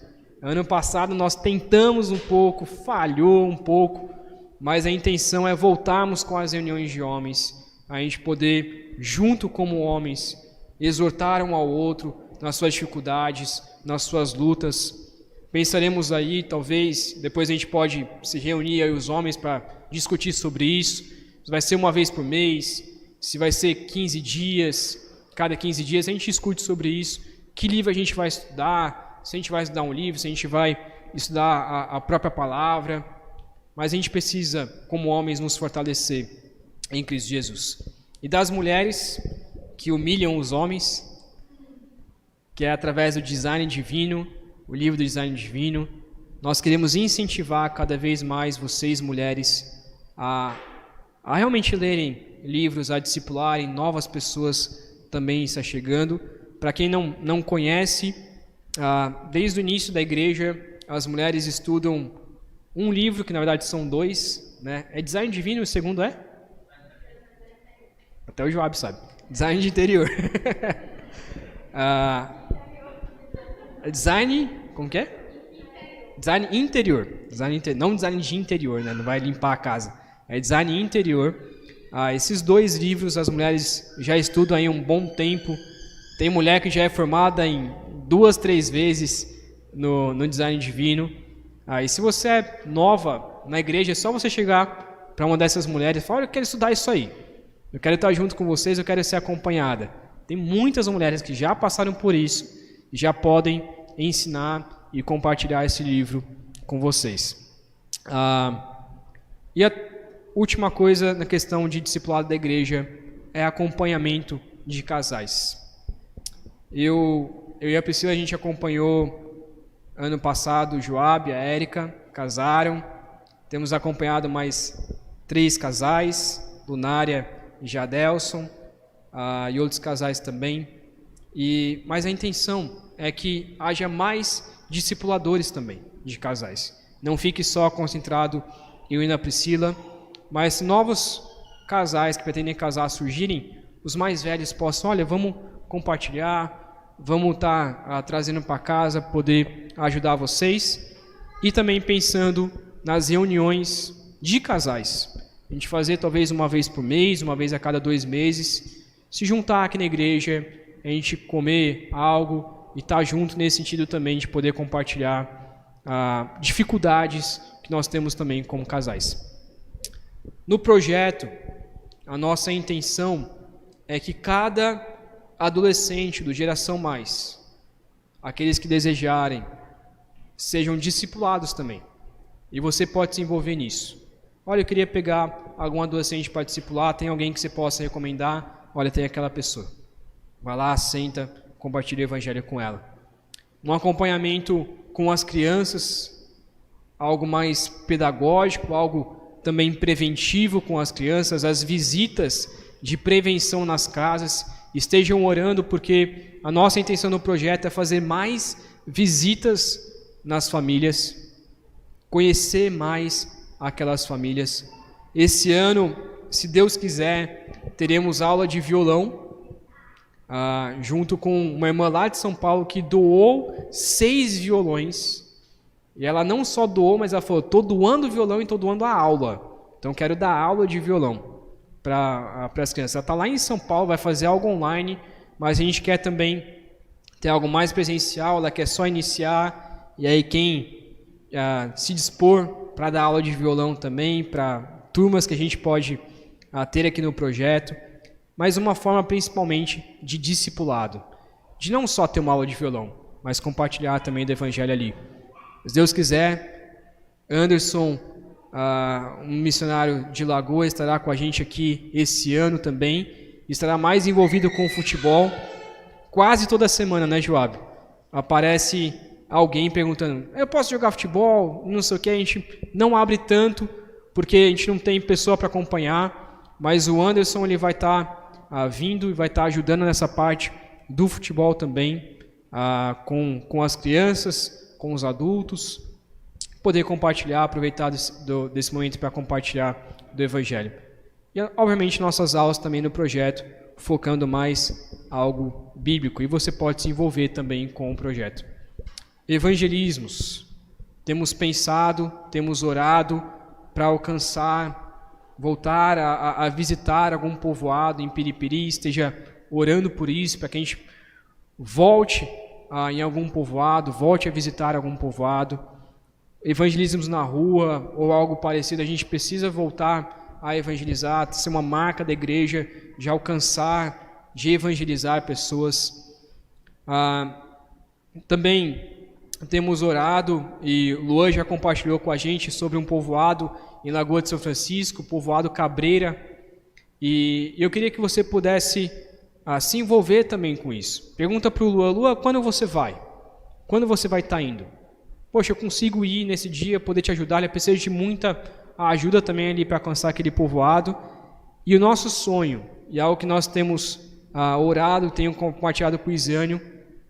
Ano passado nós tentamos um pouco, falhou um pouco, mas a intenção é voltarmos com as reuniões de homens, a gente poder, junto como homens, exortar um ao outro nas suas dificuldades, nas suas lutas. Pensaremos aí, talvez, depois a gente pode se reunir aí os homens para discutir sobre isso. Se vai ser uma vez por mês, se vai ser 15 dias, cada 15 dias a gente discute sobre isso. Que livro a gente vai estudar, se a gente vai estudar um livro, se a gente vai estudar a própria palavra. Mas a gente precisa, como homens, nos fortalecer em Cristo Jesus. E das mulheres que humilham os homens, que é através do design divino, o livro do design divino, nós queremos incentivar cada vez mais vocês, mulheres, a realmente lerem livros, a discipularem novas pessoas também está chegando. Para quem não conhece, desde o início da igreja, as mulheres estudam um livro, que na verdade são dois, né? É design divino e o segundo é? Até o Joab sabe. Design de interior. Design, como que é? Design interior. Não design de interior, né? Não vai limpar a casa. É design interior. Esses dois livros as mulheres já estudam aí um bom tempo. Tem mulher que já é formada em 2, 3 vezes no design divino. E se você é nova na igreja, é só você chegar para uma dessas mulheres e falar: olha, eu quero estudar isso aí. Eu quero estar junto com vocês, eu quero ser acompanhada. Tem muitas mulheres que já passaram por isso e já podem ensinar e compartilhar esse livro com vocês. E a última coisa na questão de discipulado da igreja é acompanhamento de casais. Eu e a Priscila, a gente acompanhou ano passado o Joab e a Érica, casaram. Temos acompanhado mais 3 casais, Lunária e Jadelson, e outros casais também. Mas a intenção é que haja mais discipuladores também de casais. Não fique só concentrado eu e na Priscila, mas se novos casais que pretendem casar surgirem, os mais velhos possam, olha, vamos compartilhar, vamos estar trazendo para casa, poder ajudar vocês. E também pensando nas reuniões de casais. A gente fazer talvez uma vez por mês, uma vez a cada 2 meses, se juntar aqui na igreja, a gente comer algo e estar junto nesse sentido também de poder compartilhar dificuldades que nós temos também como casais. No projeto, a nossa intenção é que cada adolescente do Geração Mais, aqueles que desejarem, sejam discipulados também. E você pode se envolver nisso. Olha, eu queria pegar algum adolescente para discipular, tem alguém que você possa recomendar? Olha, tem aquela pessoa. Vai lá, senta, compartilha o evangelho com ela. Um acompanhamento com as crianças, algo mais pedagógico, algo também preventivo com as crianças, as visitas de prevenção nas casas. Estejam orando, porque a nossa intenção no projeto é fazer mais visitas nas famílias, conhecer mais aquelas famílias. Esse ano, se Deus quiser, teremos aula de violão, junto com uma irmã lá de São Paulo que doou 6 violões. E ela não só doou, mas ela falou: estou doando violão e estou doando a aula. Então quero dar aula de violão para as crianças. Ela está lá em São Paulo, vai fazer algo online, mas a gente quer também ter algo mais presencial. Ela quer só iniciar, e aí quem se dispor para dar aula de violão também, para turmas que a gente pode ter aqui no projeto, mas uma forma principalmente de discipulado, de não só ter uma aula de violão, mas compartilhar também do evangelho ali. Se Deus quiser, Anderson, um missionário de Lagoa, estará com a gente aqui esse ano também, estará mais envolvido com o futebol, quase toda semana, né, Joab? Aparece alguém perguntando: eu posso jogar futebol? Não sei o que. A gente não abre tanto, porque a gente não tem pessoa para acompanhar, mas o Anderson ele vai estar vindo e vai estar ajudando nessa parte do futebol também, com as crianças, com os adultos, poder compartilhar, aproveitar desse momento para compartilhar do Evangelho. E, obviamente, nossas aulas também no projeto, focando mais algo bíblico, e você pode se envolver também com o projeto. Evangelismos. Temos pensado, temos orado para alcançar, voltar a visitar algum povoado em Piripiri, esteja orando por isso, para que a gente volte em algum povoado, volte a visitar algum povoado. Evangelismos na rua ou algo parecido, a gente precisa voltar a evangelizar, ser uma marca da igreja, de alcançar, de evangelizar pessoas. Também temos orado, e Luan já compartilhou com a gente sobre um povoado em Lagoa de São Francisco, o povoado Cabreira, e eu queria que você pudesse se envolver também com isso. Pergunta para o Luan: Luan, quando você vai? Quando você vai estar indo? Poxa, eu consigo ir nesse dia, poder te ajudar. Ele precisa de muita ajuda também ali para alcançar aquele povoado. E o nosso sonho, e algo que nós temos orado, tenho compartilhado com o Isânio,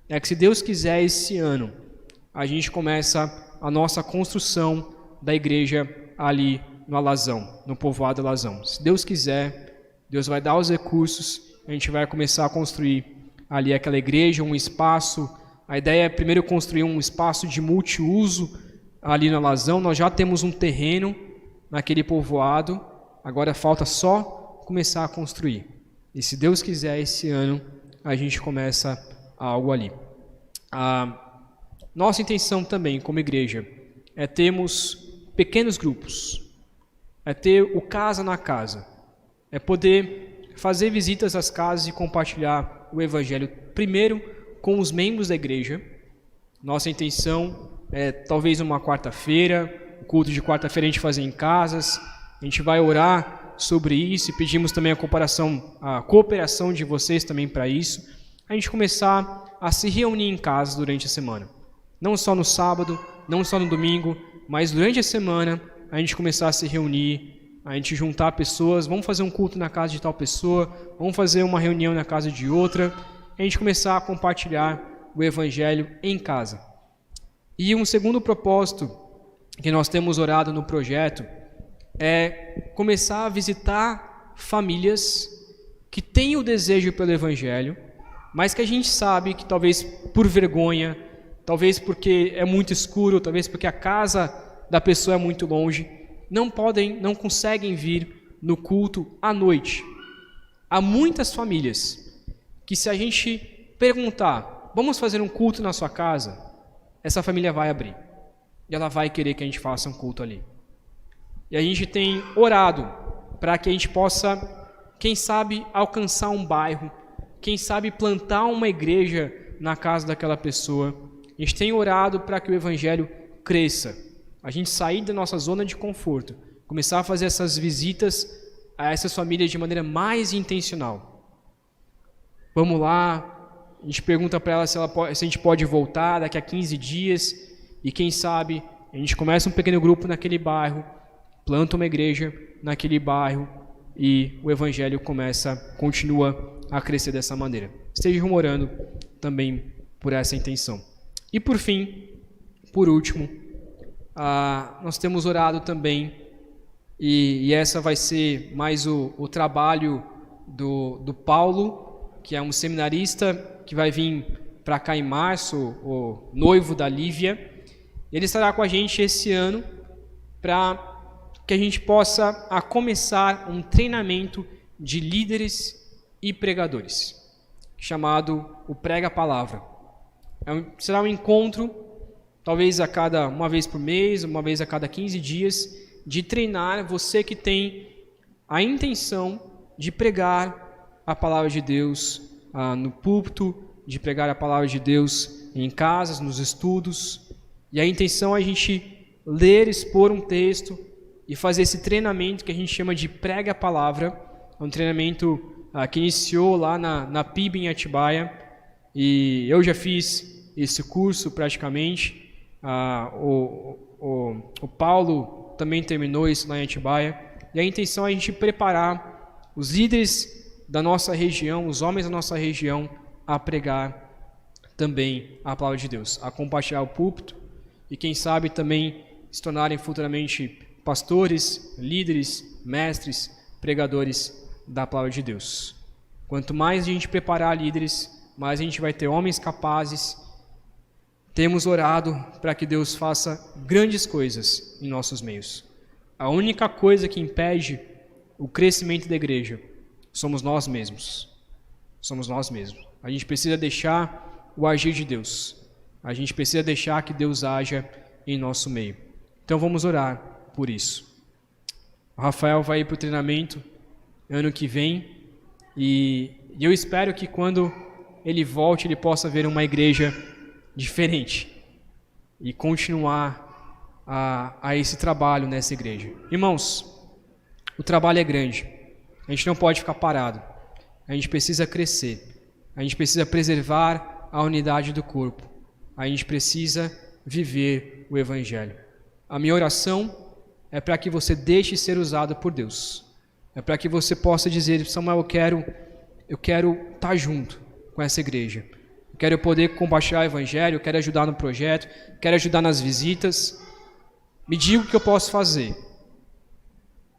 é que, se Deus quiser, esse ano a gente começa a nossa construção da igreja ali no Alazão, no povoado Alazão. Se Deus quiser, Deus vai dar os recursos, a gente vai começar a construir ali aquela igreja, um espaço. A ideia é primeiro construir um espaço de multiuso ali no Alazão. Nós já temos um terreno naquele povoado, agora falta só começar a construir. E se Deus quiser, esse ano a gente começa algo ali. A nossa intenção também, como igreja, é termos pequenos grupos, é ter o casa na casa, é poder fazer visitas às casas e compartilhar o Evangelho, primeiro com os membros da igreja. Nossa intenção é talvez uma quarta-feira, o culto de quarta-feira a gente fazer em casas, a gente vai orar sobre isso e pedimos também a cooperação de vocês também para isso, a gente começar a se reunir em casa durante a semana. Não só no sábado, não só no domingo, mas durante a semana a gente começar a se reunir, a gente juntar pessoas, vamos fazer um culto na casa de tal pessoa, vamos fazer uma reunião na casa de outra, a gente começar a compartilhar o Evangelho em casa. E um segundo propósito que nós temos orado no projeto é começar a visitar famílias que têm o desejo pelo Evangelho, mas que a gente sabe que talvez por vergonha, talvez porque é muito escuro, talvez porque a casa da pessoa é muito longe, não conseguem vir no culto à noite. Há muitas famílias que, se a gente perguntar, vamos fazer um culto na sua casa, essa família vai abrir e ela vai querer que a gente faça um culto ali. E a gente tem orado para que a gente possa, quem sabe, alcançar um bairro, quem sabe plantar uma igreja na casa daquela pessoa. A gente tem orado para que o Evangelho cresça, a gente sair da nossa zona de conforto, começar a fazer essas visitas a essas famílias de maneira mais intencional. Vamos lá, a gente pergunta para ela se a gente pode voltar daqui a 15 dias, e quem sabe a gente começa um pequeno grupo naquele bairro, planta uma igreja naquele bairro e o Evangelho continua a crescer dessa maneira. Estejam orando também por essa intenção. E por fim, por último, nós temos orado também, e essa vai ser mais o trabalho do Paulo, que é um seminarista que vai vir para cá em março, o noivo da Lívia. Ele estará com a gente esse ano para que a gente possa começar um treinamento de líderes e pregadores, chamado o Prega a Palavra. Será um encontro, talvez uma vez por mês, uma vez a cada 15 dias, de treinar você que tem a intenção de pregar a palavra de Deus no púlpito, de pregar a palavra de Deus em casas, nos estudos. E a intenção é a gente ler, expor um texto e fazer esse treinamento que a gente chama de Prega a Palavra. É um treinamento que iniciou lá na PIB em Atibaia, e eu já fiz esse curso praticamente. O Paulo também terminou isso lá em Atibaia, e a intenção é a gente preparar os líderes da nossa região, os homens da nossa região, a pregar também a palavra de Deus, a compartilhar o púlpito, e quem sabe também se tornarem futuramente pastores, líderes, mestres, pregadores da palavra de Deus. Quanto mais a gente preparar líderes, mais a gente vai ter homens capazes. Temos orado para que Deus faça grandes coisas em nossos meios. A única coisa que impede o crescimento da igreja somos nós mesmos. Somos nós mesmos. A gente precisa deixar o agir de Deus. A gente precisa deixar que Deus haja em nosso meio. Então vamos orar por isso. O Rafael vai ir para o treinamento ano que vem, e eu espero que quando ele volte ele possa ver uma igreja diferente e continuar a esse trabalho nessa igreja. Irmãos, o trabalho é grande, a gente não pode ficar parado, a gente precisa crescer, a gente precisa preservar a unidade do corpo, a gente precisa viver o Evangelho. A minha oração é para que você deixe ser usado por Deus, é para que você possa dizer: Samuel, eu quero estar junto com essa igreja, eu quero poder compartilhar o Evangelho, eu quero ajudar no projeto, quero ajudar nas visitas. Me diga o que eu posso fazer.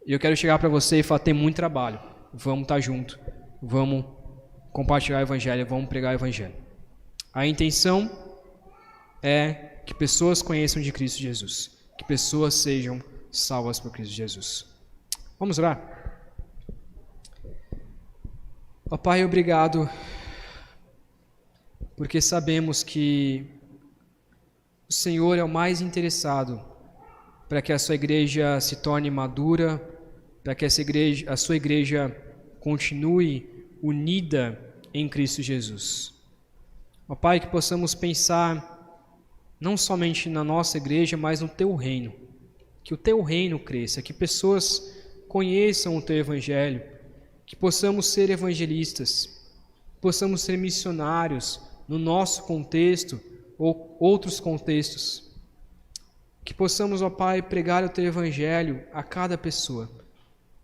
E eu quero chegar para você e falar, tem muito trabalho. Vamos estar junto. Vamos compartilhar o Evangelho, vamos pregar o Evangelho. A intenção é que pessoas conheçam de Cristo Jesus. Que pessoas sejam salvas por Cristo Jesus. Vamos orar? Ó Pai, obrigado, porque sabemos que o Senhor é o mais interessado para que a sua igreja se torne madura, para que a sua igreja continue unida em Cristo Jesus. Ó Pai, que possamos pensar não somente na nossa igreja, mas no Teu reino. Que o Teu reino cresça, que pessoas conheçam o Teu Evangelho, que possamos ser evangelistas, possamos ser missionários no nosso contexto ou outros contextos. Que possamos, ó Pai, pregar o Teu Evangelho a cada pessoa.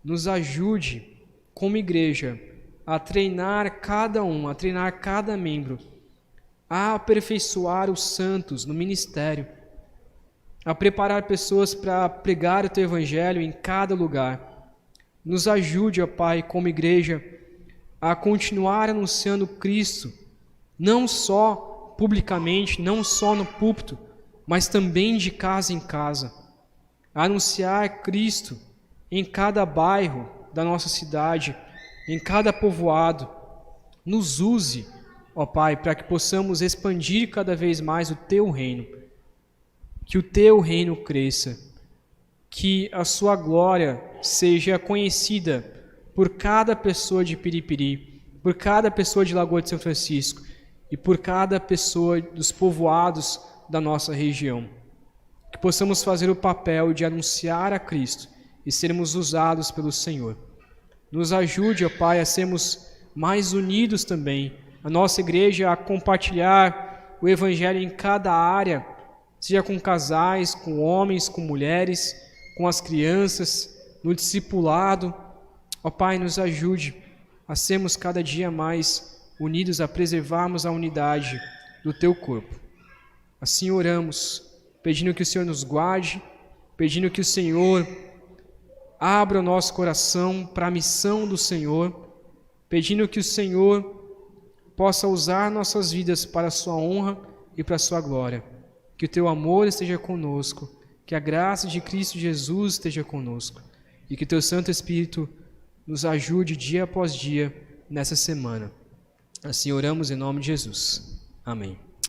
Nos ajude, como igreja, a treinar cada um, a treinar cada membro, a aperfeiçoar os santos no ministério, a preparar pessoas para pregar o Teu Evangelho em cada lugar. Nos ajude, ó Pai, como igreja, a continuar anunciando Cristo, não só publicamente, não só no púlpito, mas também de casa em casa. A anunciar Cristo em cada bairro da nossa cidade, em cada povoado. Nos use, ó Pai, para que possamos expandir cada vez mais o Teu reino. Que o Teu reino cresça. Que a Sua glória seja conhecida por cada pessoa de Piripiri, por cada pessoa de Lagoa de São Francisco e por cada pessoa dos povoados da nossa região. Que possamos fazer o papel de anunciar a Cristo e sermos usados pelo Senhor. Nos ajude, ó Pai, a sermos mais unidos também, a nossa igreja a compartilhar o Evangelho em cada área, seja com casais, com homens, com mulheres, com as crianças, no discipulado. Ó Pai, nos ajude a sermos cada dia mais unidos, a preservarmos a unidade do Teu corpo. Assim oramos, pedindo que o Senhor nos guarde, pedindo que o Senhor abra o nosso coração para a missão do Senhor, pedindo que o Senhor possa usar nossas vidas para a Sua honra e para a Sua glória. Que o Teu amor esteja conosco, que a graça de Cristo Jesus esteja conosco e que o Teu Santo Espírito nos ajude dia após dia nessa semana. Assim oramos em nome de Jesus. Amém.